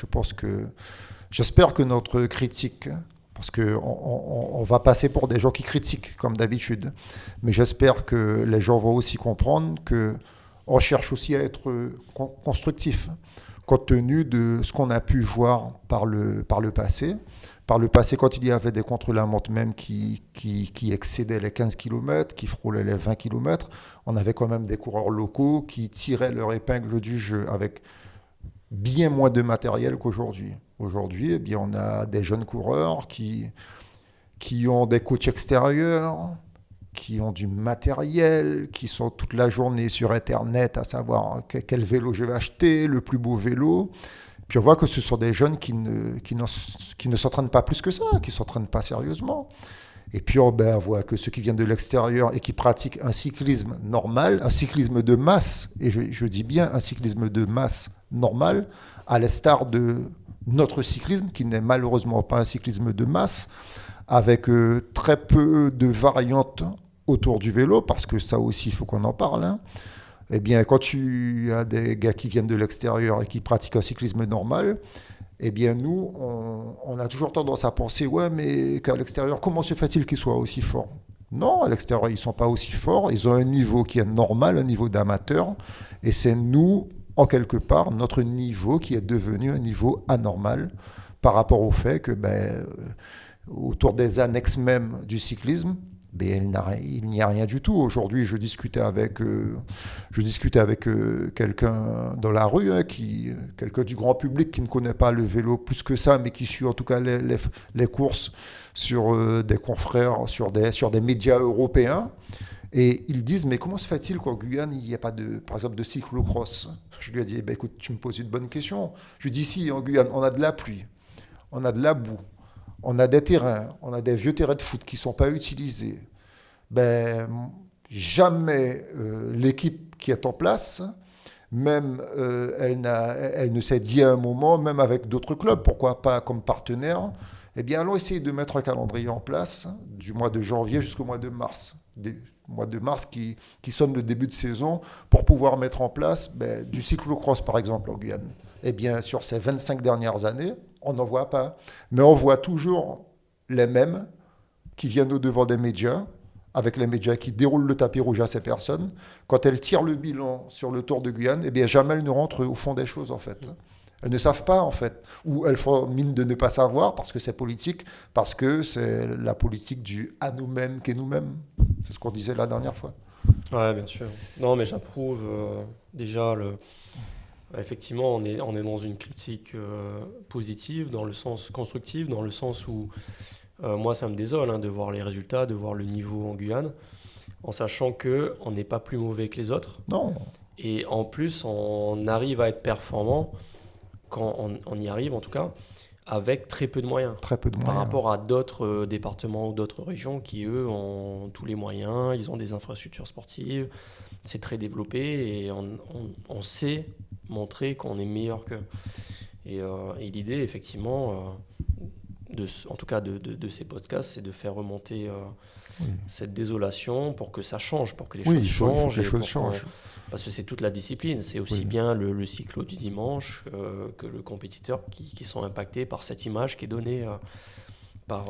j'espère que notre critique, parce qu'on va passer pour des gens qui critiquent, comme d'habitude, mais j'espère que les gens vont aussi comprendre qu'on cherche aussi à être constructif, compte tenu de ce qu'on a pu voir par le passé. Par le passé, quand il y avait des contre-la-montre même qui excédaient les 15 km, qui frôlaient les 20 km, on avait quand même des coureurs locaux qui tiraient leur épingle du jeu avec bien moins de matériel qu'aujourd'hui. Aujourd'hui, eh bien, on a des jeunes coureurs qui ont des coachs extérieurs, qui ont du matériel, qui sont toute la journée sur Internet à savoir quel vélo je vais acheter, le plus beau vélo. Puis on voit que ce sont des jeunes qui ne s'entraînent pas plus que ça, qui ne s'entraînent pas sérieusement. Et puis on voit que ceux qui viennent de l'extérieur et qui pratiquent un cyclisme normal, un cyclisme de masse, et je dis bien un cyclisme de masse normal, à l'instar de notre cyclisme, qui n'est malheureusement pas un cyclisme de masse, avec très peu de variantes autour du vélo, parce que ça aussi, il faut qu'on en parle, hein. Eh bien, quand tu as des gars qui viennent de l'extérieur et qui pratiquent un cyclisme normal, eh bien, nous, on a toujours tendance à penser, ouais, mais qu'à l'extérieur, comment se fait-il qu'ils soient aussi forts ? Non, à l'extérieur, ils ne sont pas aussi forts. Ils ont un niveau qui est normal, un niveau d'amateur. Et c'est nous, en quelque part, notre niveau qui est devenu un niveau anormal par rapport au fait que, autour des annexes même du cyclisme, il n'y a rien du tout. Aujourd'hui, je discutais avec quelqu'un dans la rue, hein, quelqu'un du grand public qui ne connaît pas le vélo plus que ça, mais qui suit en tout cas les courses sur des confrères, sur des médias européens. Et ils disent, mais comment se fait-il qu'en Guyane, il n'y a pas, par exemple, de cyclocross ? Je lui ai dit, écoute, tu me poses une bonne question. Je lui ai dit, si, en Guyane, on a de la pluie, on a de la boue, on a des terrains, on a des vieux terrains de foot qui ne sont pas utilisés. Jamais l'équipe qui est en place, même elle ne s'est dit à un moment, même avec d'autres clubs, pourquoi pas comme partenaire, eh bien allons essayer de mettre un calendrier en place du mois de janvier jusqu'au mois de mars. Mois de mars qui sonne le début de saison pour pouvoir mettre en place du cyclocross par exemple en Guyane. Eh bien sur ces 25 dernières années, on n'en voit pas. Mais on voit toujours les mêmes qui viennent au-devant des médias, avec les médias qui déroulent le tapis rouge à ces personnes. Quand elles tirent le bilan sur le Tour de Guyane, eh bien jamais elles ne rentrent au fond des choses en fait. Elles ne savent pas en fait. Ou elles font mine de ne pas savoir parce que c'est politique, parce que c'est la politique du « à nous-mêmes qu'est nous-mêmes ». C'est ce qu'on disait la dernière fois. Ouais, bien sûr. Non, mais j'approuve déjà effectivement, on est dans une critique positive, dans le sens constructif, dans le sens où moi, ça me désole de voir les résultats, de voir le niveau en Guyane, en sachant qu'on n'est pas plus mauvais que les autres. Non. Et en plus, on arrive à être performant, quand on y arrive en tout cas, avec très peu de moyens. Très peu de moyens. Par rapport à d'autres départements ou d'autres régions qui, eux, ont tous les moyens, ils ont des infrastructures sportives, c'est très développé et on sait montrer qu'on est meilleur qu'eux. Et l'idée, effectivement, en tout cas de ces podcasts, c'est de faire remonter cette désolation pour que ça change, pour que les choses changent. Les choses changent. Parce que c'est toute la discipline, c'est aussi bien le cyclo du dimanche que le compétiteur qui sont impactés par cette image qui est donnée par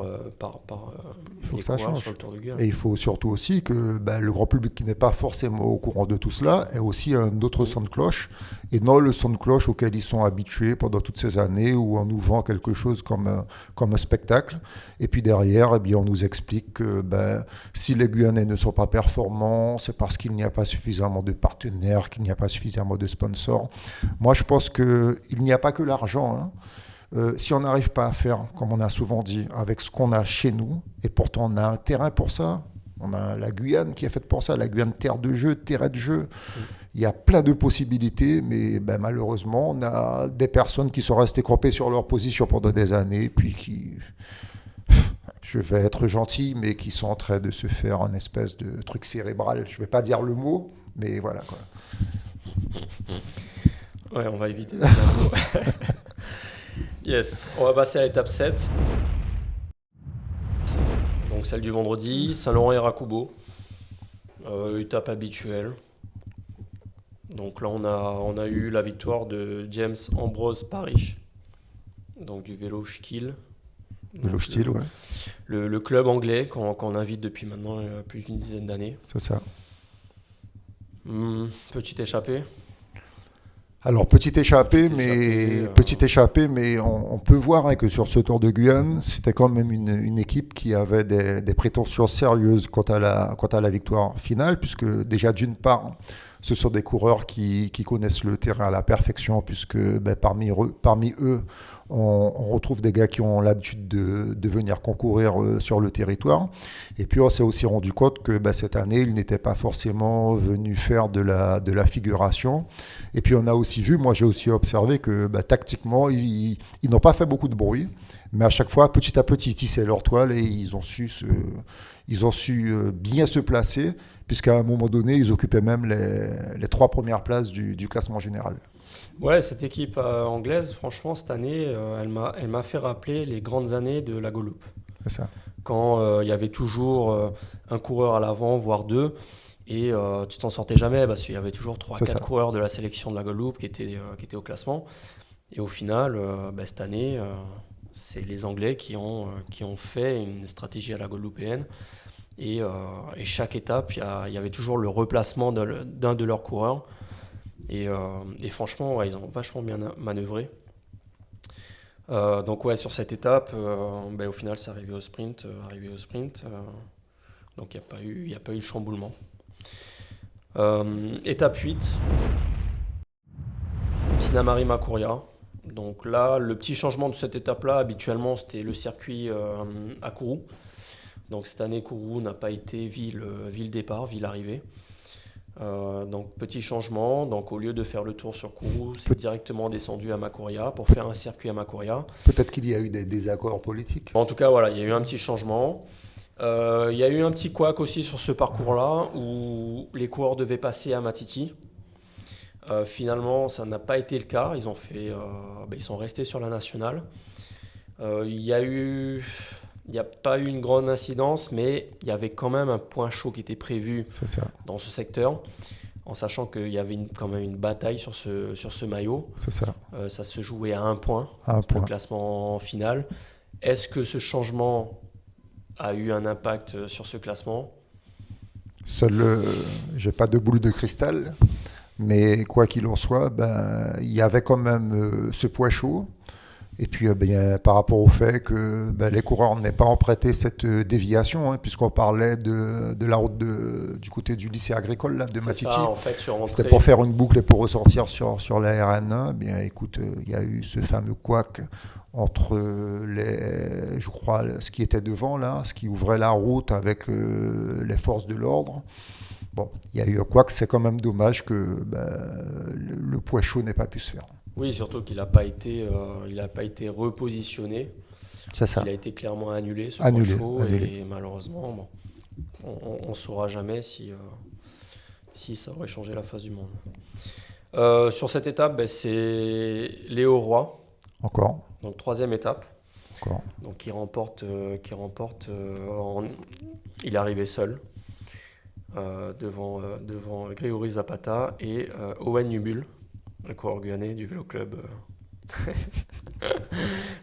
les coureurs sur le Tour de Guyane. Et il faut surtout aussi que le grand public qui n'est pas forcément au courant de tout cela ait aussi un autre son de cloche, et non le son de cloche auquel ils sont habitués pendant toutes ces années, où on nous vend quelque chose comme un spectacle, et puis derrière, on nous explique que si les Guyanais ne sont pas performants, c'est parce qu'il n'y a pas suffisamment de partenaires, qu'il n'y a pas suffisamment de sponsors. Moi, je pense qu'il n'y a pas que l'argent, hein. Si on n'arrive pas à faire, comme on a souvent dit, avec ce qu'on a chez nous, et pourtant on a un terrain pour ça, on a la Guyane qui est faite pour ça, la Guyane terre de jeu, terrain de jeu, il y a plein de possibilités, mais malheureusement on a des personnes qui sont restées campées sur leur position pendant des années, puis qui, je vais être gentil, mais qui sont en train de se faire un espèce de truc cérébral, je ne vais pas dire le mot, mais voilà quoi. Ouais, on va éviter les infos. Yes, on va passer à l'étape 7. Donc celle du vendredi, Saint-Laurent et Rakubo. Étape habituelle. Donc là, on a eu la victoire de James Ambrose Parrish, donc du vélo Schkil. Vélo style, ouais. Le club anglais qu'on invite depuis maintenant plus d'une dizaine d'années. C'est ça. Petite échappée. Alors, petite échappée, mais on peut voir hein, que sur ce Tour de Guyane, c'était quand même une équipe qui avait des prétentions sérieuses quant à la victoire finale, puisque déjà d'une part, ce sont des coureurs qui connaissent le terrain à la perfection, puisque parmi eux, on retrouve des gars qui ont l'habitude de venir concourir sur le territoire. Et puis on s'est aussi rendu compte que cette année, ils n'étaient pas forcément venus faire de la figuration. Et puis on a aussi vu, moi j'ai aussi observé que tactiquement, ils n'ont pas fait beaucoup de bruit. Mais à chaque fois, petit à petit, ils tissaient leur toile et ils ont su bien se placer, puisqu'à un moment donné, ils occupaient même les 3 premières places du classement général. Ouais, cette équipe anglaise, franchement, cette année, elle m'a fait rappeler les grandes années de la Guadeloupe. C'est ça. Quand il y avait toujours un coureur à l'avant, voire deux, et tu t'en sortais jamais parce qu'il y avait toujours 3-4 coureurs de la sélection de la Guadeloupe qui étaient au classement. Et au final, cette année, c'est les Anglais qui ont fait une stratégie à la guadeloupéenne. Et chaque étape, il y avait toujours le replacement d'un de leurs coureurs. Et franchement, ouais, ils ont vachement bien manœuvré. Donc ouais, sur cette étape, au final, c'est arrivé au sprint. Donc il n'y a pas eu de chamboulement. Étape 8, Sinamari Makuria. Donc là, le petit changement de cette étape-là, habituellement, c'était le circuit à Kourou. Donc cette année, Kourou n'a pas été ville départ, ville arrivée. Donc petit changement, donc au lieu de faire le tour sur Kourou, c'est directement descendu à Makuria pour faire un circuit à Makuria. Peut-être qu'il y a eu des désaccords politiques. En tout cas, voilà, il y a eu un petit changement. Il y a eu un petit couac aussi sur ce parcours-là où les coureurs devaient passer à Matiti. Finalement, ça n'a pas été le cas. Ils sont restés sur la nationale. Il n'y a pas eu une grande incidence, mais il y avait quand même un point chaud qui était prévu dans ce secteur, en sachant qu'il y avait quand même une bataille sur ce maillot. C'est ça. Ça se jouait à un point, le classement final. Est-ce que ce changement a eu un impact sur ce classement ? J'ai pas de boule de cristal, mais quoi qu'il en soit, il y avait quand même ce poids chaud. Et puis, par rapport au fait que les coureurs n'aient pas emprunté cette déviation, puisqu'on parlait de la route du côté du lycée agricole là, de Matiti. Ça, en fait, c'était pour faire une boucle et pour ressortir sur la RN1. Écoute, il y a eu ce fameux couac entre je crois, ce qui était devant, là, ce qui ouvrait la route avec les forces de l'ordre. Bon, il y a eu un couac, c'est quand même dommage que le poids chaud n'ait pas pu se faire. Oui, surtout qu'il n'a pas été repositionné. C'est ça. Il a été clairement annulé, ce point chaud. Et malheureusement, on ne saura jamais si ça aurait changé la face du monde. Sur cette étape, c'est Léo Roy. Encore. Donc 3e étape. Encore. Donc il remporte. Il est arrivé seul devant Grégory Zapata et Owen Nubul, le coureur guyanais du vélo club.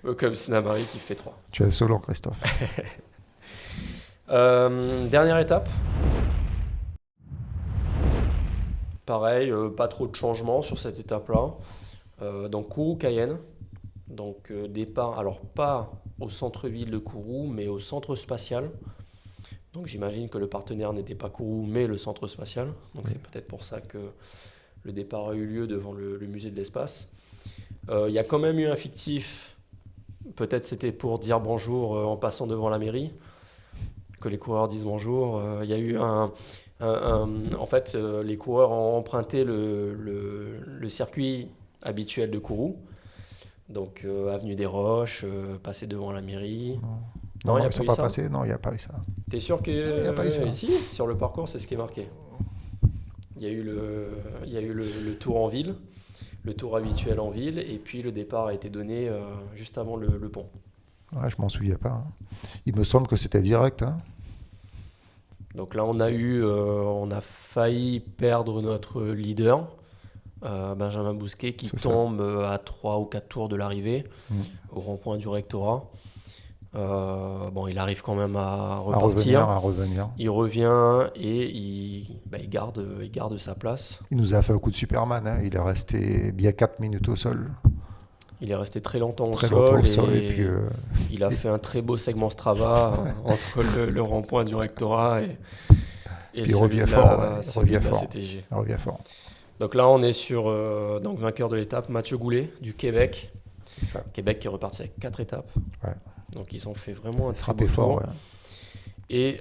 Le club Sinamari qui fait 3. Tu es solo, Christophe. Dernière étape. Pareil, pas trop de changements sur cette étape-là. Donc Kourou-Cayenne. Donc départ, alors pas au centre-ville de Kourou, mais au centre spatial. Donc j'imagine que le partenaire n'était pas Kourou, mais le centre spatial. Donc c'est peut-être pour ça que le départ a eu lieu devant le musée de l'espace. Il y a quand même eu un fictif. Peut-être c'était pour dire bonjour en passant devant la mairie, que les coureurs disent bonjour. Il y a eu en fait, les coureurs ont emprunté le circuit habituel de Kourou. Donc avenue des Roches, passer devant la mairie. Non, ils ne sont pas passés. Non, il n'y a pas eu ça. T'es sûr qu'il n'y a pas eu ça. Ici, sur le parcours, c'est ce qui est marqué. Il y a eu le tour en ville, le tour habituel en ville, et puis le départ a été donné juste avant le pont. Ouais, je m'en souviens pas. Hein. Il me semble que c'était direct. Hein. Donc là, on a failli perdre notre leader, Benjamin Bousquet, qui tombe à 3 ou 4 tours de l'arrivée, au rond-point du rectorat. Il arrive quand même à repartir. À revenir. Il revient et il garde sa place. Il nous a fait un coup de Superman. Hein. Il est resté bien 4 minutes au sol. Il est resté très longtemps au sol et puis, il a fait un très beau segment Strava entre le rond-point du rectorat et il revient fort. Il revient fort. Donc là, on est sur vainqueur de l'étape, Mathieu Goulet du Québec. C'est ça. Québec qui est reparti avec 4 étapes. Ouais. Donc ils ont fait vraiment un très frappé beau fort. tour. Ouais. Et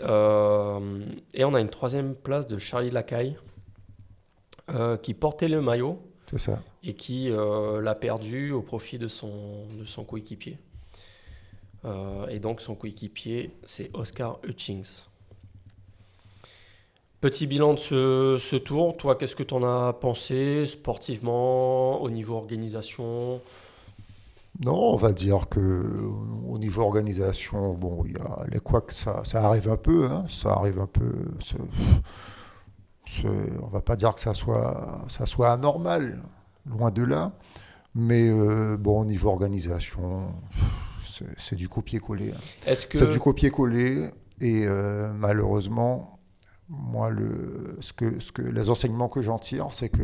on a une 3e place de Charlie Lacaille qui portait le maillot. C'est ça. Et qui l'a perdu au profit de son coéquipier. Et donc son coéquipier, c'est Oscar Hutchings. Petit bilan de ce tour. Toi, qu'est-ce que tu en as pensé sportivement, au niveau organisation ? Non, on va dire que au niveau organisation, bon, il y a les couacs, ça arrive un peu, hein, ça arrive un peu. On va pas dire que ça soit anormal, loin de là, mais au niveau organisation, c'est du copier-coller. Hein. C'est du copier-coller et malheureusement. Moi, les enseignements que j'en tire, c'est que,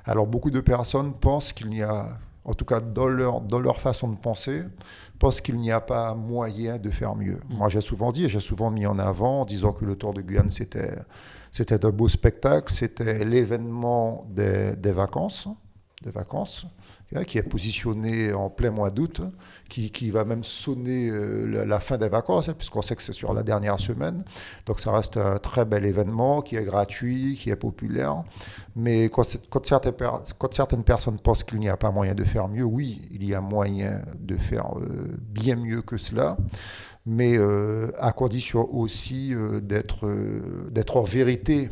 alors beaucoup de personnes pensent qu'il n'y a, en tout cas dans leur façon de penser, pensent qu'il n'y a pas moyen de faire mieux. Moi, j'ai souvent dit et j'ai souvent mis en avant en disant que le Tour de Guyane, c'était un beau spectacle, c'était l'événement des vacances, qui est positionné en plein mois d'août, qui va même sonner la fin des vacances, puisqu'on sait que c'est sur la dernière semaine. Donc ça reste un très bel événement qui est gratuit, qui est populaire. Mais quand certaines personnes pensent qu'il n'y a pas moyen de faire mieux, oui, il y a moyen de faire bien mieux que cela, mais à condition aussi d'être en vérité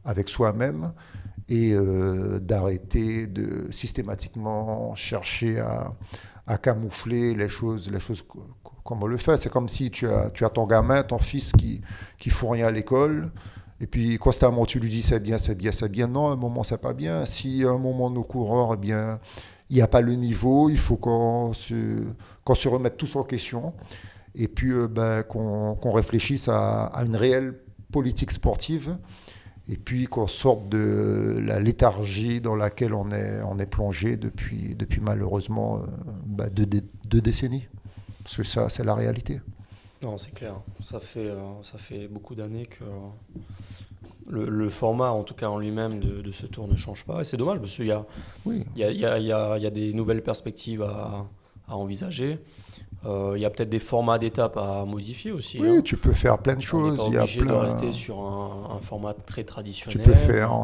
avec soi-même, et d'arrêter de systématiquement chercher à camoufler les choses comme on le fait. C'est comme si tu as ton gamin, ton fils qui fout rien à l'école, et puis constamment tu lui dis c'est bien. Non, à un moment c'est pas bien. Si à un moment nos coureurs, eh bien, il n'y a pas le niveau, il faut qu'on se remette tous en question, et puis qu'on réfléchisse à une réelle politique sportive. Et puis qu'on sorte de la léthargie dans laquelle on est plongé depuis malheureusement 2 décennies. Parce que ça, c'est la réalité. Non, c'est clair. Ça fait beaucoup d'années que le format, en tout cas en lui-même, de ce tour ne change pas. Et c'est dommage parce qu'il y a des nouvelles perspectives à envisager. Il y a peut-être des formats d'étapes à modifier aussi. Oui, hein. Tu peux faire plein de choses. On n'est pas obligé de rester sur un format très traditionnel.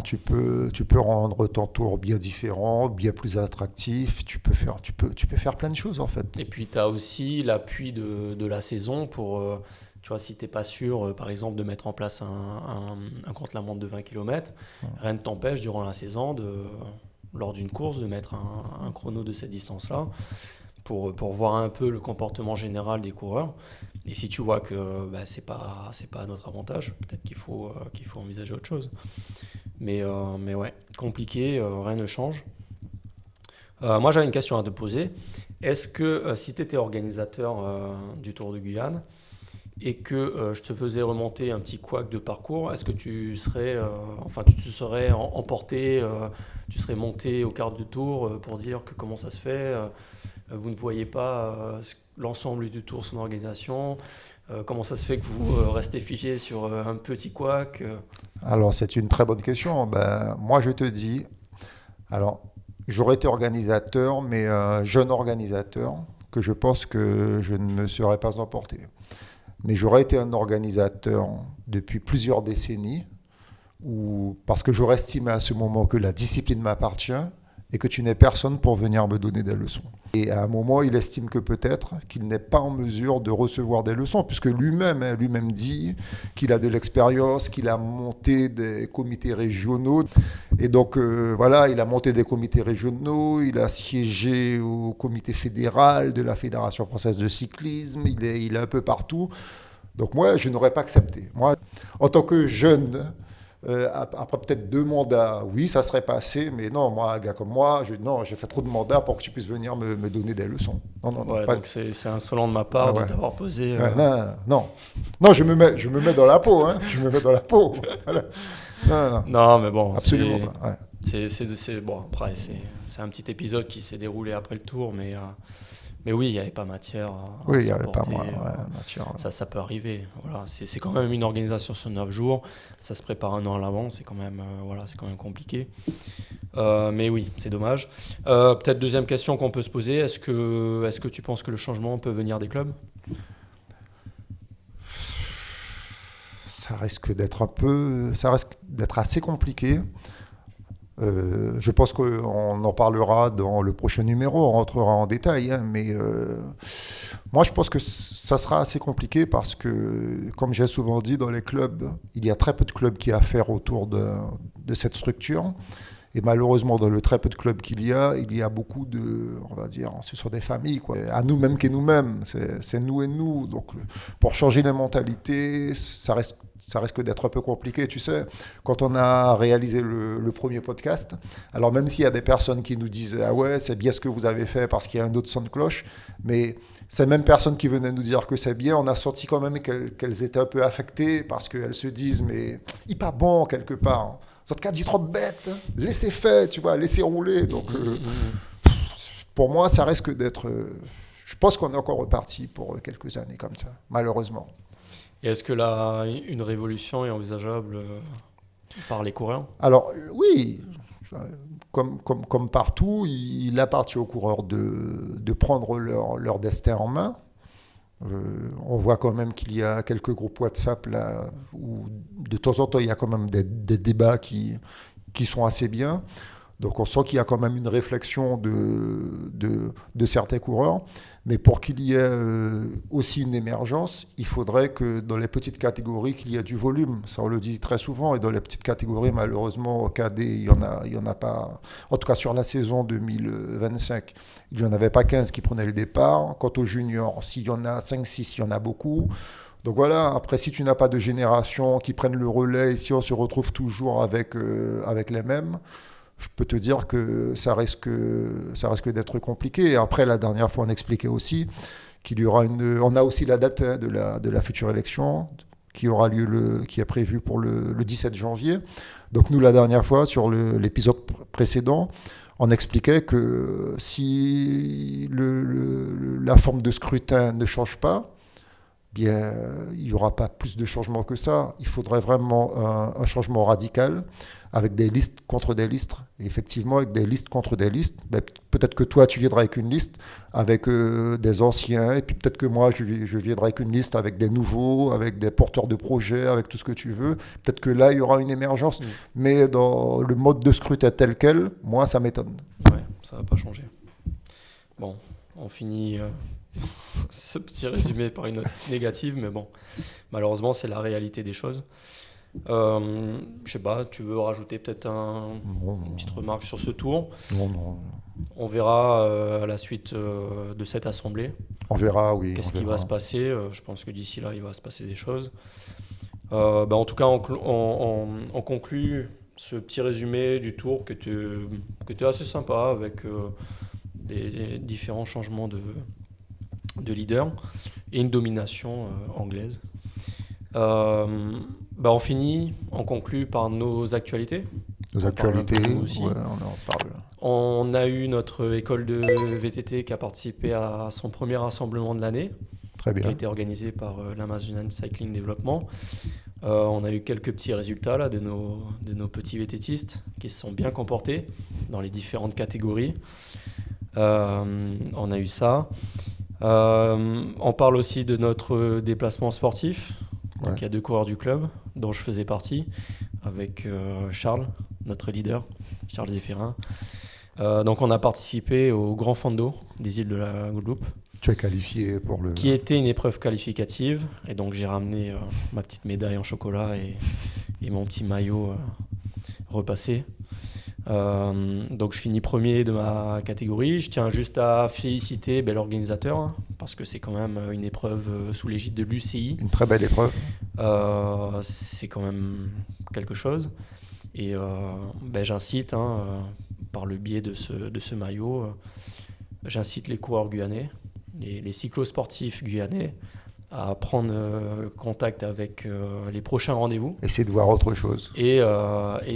Tu peux rendre ton tour bien différent, bien plus attractif. Tu peux faire plein de choses en fait. Et puis tu as aussi l'appui de la saison pour, tu vois, si tu n'es pas sûr, par exemple, de mettre en place un contre-la-montre de 20 km, rien ne t'empêche durant la saison, lors d'une course, de mettre un chrono de cette distance-là. Pour voir un peu le comportement général des coureurs. Et si tu vois que c'est pas à notre avantage, peut-être qu'il faut envisager autre chose. Mais ouais, compliqué, rien ne change. Moi, j'avais une question à te poser. Est-ce que si tu étais organisateur du Tour de Guyane et que je te faisais remonter un petit couac de parcours, est-ce que tu te serais emporté, tu serais monté au quart de tour pour dire que comment ça se fait, vous ne voyez pas l'ensemble du tour, son organisation, comment ça se fait que vous restez figé sur un petit couac Alors, c'est une très bonne question. Moi, je te dis, alors, j'aurais été organisateur, mais un jeune organisateur, que je pense que je ne me serais pas emporté. Mais j'aurais été un organisateur depuis plusieurs décennies, parce que j'aurais estimé à ce moment que la discipline m'appartient et que tu n'es personne pour venir me donner des leçons. Et à un moment, il estime que peut-être qu'il n'est pas en mesure de recevoir des leçons, puisque lui-même dit qu'il a de l'expérience, qu'il a monté des comités régionaux. Et donc, voilà, il a monté des comités régionaux, il a siégé au comité fédéral de la Fédération française de cyclisme, il est un peu partout. Donc moi, je n'aurais pas accepté. Moi, en tant que jeune, après peut-être 2 mandats, oui, ça serait passé, mais non, moi, un gars comme moi, j'ai fait trop de mandats pour que tu puisses venir me donner des leçons. Non, Ouais, pas... donc c'est insolent de ma part de t'avoir posé. Ouais, non, je me mets dans la peau, hein, je me mets dans la peau. Voilà. Non, mais bon, absolument pas. Ouais. Bon, après, c'est un petit épisode qui s'est déroulé après le tour, mais oui, il n'y avait pas matière à oui, il n'y avait pas matière. Ça peut arriver. Voilà. C'est quand même une organisation sur 9 jours. Ça se prépare 1 an à l'avance. C'est quand même compliqué. Mais oui, c'est dommage. Peut-être deuxième question qu'on peut se poser. Est-ce que tu penses que le changement peut venir des clubs ? Ça risque d'être assez compliqué. Je pense qu'on en parlera dans le prochain numéro, on rentrera en détail, hein, mais moi je pense que ça sera assez compliqué parce que, comme j'ai souvent dit, dans les clubs, il y a très peu de clubs qui affairent autour de cette structure. Et malheureusement, dans le très peu de clubs qu'il y a beaucoup on va dire, ce sont des familles, quoi. À nous-mêmes qu'est nous-mêmes, c'est nous et nous. Donc pour changer les mentalités, ça risque d'être un peu compliqué, tu sais. Quand on a réalisé le premier podcast, alors même s'il y a des personnes qui nous disent « Ah ouais, c'est bien ce que vous avez fait parce qu'il y a un autre son de cloche », mais ces mêmes personnes qui venaient nous dire que c'est bien, on a senti quand même qu'elles étaient un peu affectées parce qu'elles se disent « Mais il n'est pas bon quelque part. En tout cas, dit trop bête, laissez faire, tu vois, laissez rouler. » Donc pour moi, ça risque d'être... je pense qu'on est encore reparti pour quelques années comme ça, malheureusement. Et est-ce que une révolution est envisageable par les coureurs ? Alors oui, comme partout, il appartient aux coureurs de prendre leur destin en main. On voit quand même qu'il y a quelques groupes WhatsApp là, où de temps en temps il y a quand même des débats qui sont assez bien. Donc on sent qu'il y a quand même une réflexion de certains coureurs. Mais pour qu'il y ait aussi une émergence, il faudrait que dans les petites catégories, qu'il y ait du volume. Ça, on le dit très souvent. Et dans les petites catégories, malheureusement, au cadet, il y en a pas. En tout cas, sur la saison 2025, il n'y en avait pas 15 qui prenaient le départ. Quant aux juniors, s'il y en a 5-6, il y en a beaucoup. Donc voilà, après, si tu n'as pas de génération qui prennent le relais, et si on se retrouve toujours avec les mêmes, je peux te dire que ça risque d'être compliqué. Et après, la dernière fois, on expliquait aussi qu'il y aura on a aussi la date de la future élection qui aura lieu qui est prévue pour le 17 janvier. Donc nous, la dernière fois, sur l'épisode précédent, on expliquait que si la forme de scrutin ne change pas, bien, il n'y aura pas plus de changement que ça. Il faudrait vraiment un changement radical avec des listes contre des listes. Et effectivement, avec des listes contre des listes, ben, peut-être que toi, tu viendras avec une liste avec des anciens, et puis peut-être que moi, je viendrai avec une liste avec des nouveaux, avec des porteurs de projets, avec tout ce que tu veux. Peut-être que là, il y aura une émergence. Mais dans le mode de scrutin tel quel, moi, ça m'étonne. Ouais, ça ne va pas changer. Bon, on finit ce petit résumé par une note négative, mais bon, malheureusement, c'est la réalité des choses. Je sais pas, tu veux rajouter peut-être une petite remarque sur ce tour ? Non. On verra à la suite de cette assemblée. On verra, oui. Qu'est-ce qui va se passer ? Je pense que d'ici là, il va se passer des choses. En tout cas, on conclut ce petit résumé du tour qui était assez sympa avec des différents changements de leader et une domination anglaise. On conclut par nos actualités. Nos actualités, aussi. Ouais, on en parle. On a eu notre école de VTT qui a participé à son premier rassemblement de l'année. Très bien. Qui a été organisé par l'Amazonian Cycling Development. On a eu quelques petits résultats là, de nos petits VTTistes qui se sont bien comportés dans les différentes catégories. On a eu ça. On parle aussi de notre déplacement sportif. Donc, il y a 2 coureurs du club dont je faisais partie avec Charles, notre leader, Charles Zéphirin. Donc on a participé au Grand Fondo des îles de la Guadeloupe, Tu es qualifié pour le... qui était une épreuve qualificative. Et donc j'ai ramené ma petite médaille en chocolat et mon petit maillot repassé. Donc je finis premier de ma catégorie. Je tiens juste à féliciter l'organisateur, hein, parce que c'est quand même une épreuve sous l'égide de l'UCI. Une très belle épreuve. C'est quand même quelque chose. Et j'incite, hein, par le biais de ce maillot, j'incite les coureurs guyanais, les cyclosportifs guyanais, à prendre contact avec les prochains rendez-vous Essayer de voir autre chose. et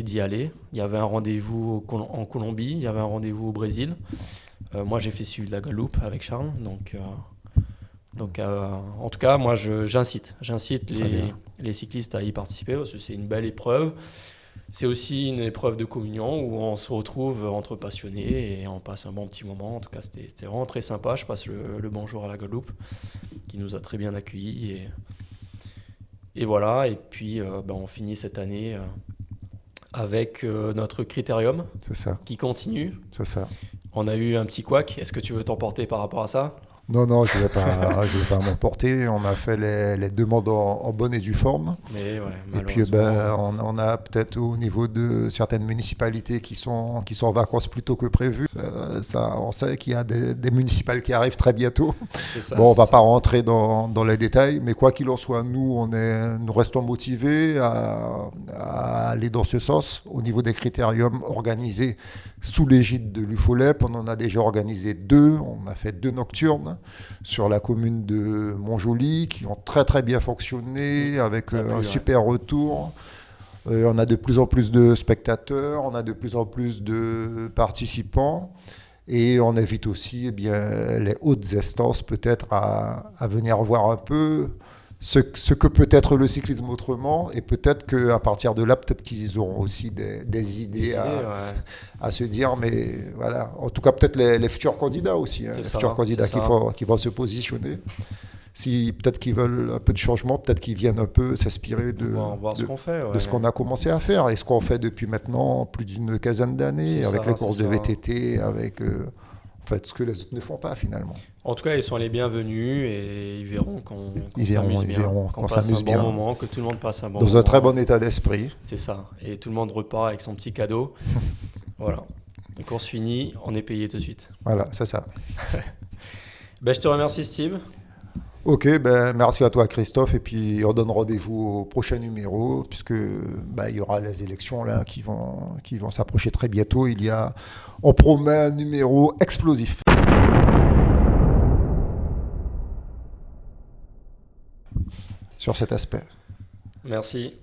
d'y aller. Il y avait un rendez-vous en Colombie, il y avait un rendez-vous au Brésil. Moi, j'ai fait celui de la Guadeloupe avec Charles. Donc, en tout cas, moi, j'incite les cyclistes à y participer parce que c'est une belle épreuve. C'est aussi une épreuve de communion où on se retrouve entre passionnés et on passe un bon petit moment. En tout cas, c'était vraiment très sympa. Je passe le bonjour à la Guadeloupe qui nous a très bien accueillis. Et voilà. Et puis, on finit cette année avec notre critérium C'est ça, qui continue. c'est ça. On a eu un petit couac. Est-ce que tu veux t'emporter par rapport à ça ? Non, je ne vais pas m'emporter. On a fait les demandes en bonne et due forme. Mais ouais, Et puis, malheureusement. on a peut-être au niveau de certaines municipalités qui sont en vacances plus tôt que prévu. On sait qu'il y a des municipales qui arrivent très bientôt. C'est ça, Bon, on ne c'est va ça. pas rentrer dans les détails, mais quoi qu'il en soit, nous restons motivés à aller dans ce sens. Au niveau des critériums organisés sous l'égide de l'UFOLEP, on en a déjà organisé 2. On a fait 2 nocturnes sur la commune de Montjoly qui ont très très bien fonctionné avec Ça a plu, un ouais. super retour. On a de plus en plus de spectateurs, on a de plus en plus de participants et on invite aussi les hautes instances peut-être à venir voir un peu ce que peut être le cyclisme autrement et peut-être qu'à partir de là, peut-être qu'ils auront aussi des idées Ouais. à se dire, mais voilà, en tout cas peut-être les futurs candidats aussi, hein, C'est les ça, futurs candidats c'est ça. qui vont se positionner. Si peut-être qu'ils veulent un peu de changement, peut-être qu'ils viennent un peu s'inspirer Voir ce qu'on fait. de ce qu'on a commencé à faire et ce qu'on fait depuis maintenant plus d'une quinzaine d'années C'est avec ça, les courses c'est de ça. VTT, avec en fait ce que les autres ne font pas finalement. En tout cas, ils sont les bienvenus et ils verront qu'on Ils verront, s'amuse ils bien, verront qu'on qu'on passe s'amuse un bon bien. moment, que tout le monde passe un bon Dans moment. un très bon état d'esprit. C'est ça. Et tout le monde repart avec son petit cadeau. Voilà. Une course finie, on est payé tout de suite. Voilà, c'est ça. Je te remercie, Steve. Ok, merci à toi Christophe et puis on donne rendez-vous au prochain numéro puisque il y aura les élections là qui vont s'approcher très bientôt. On promet un numéro explosif. Sur cet aspect. Merci.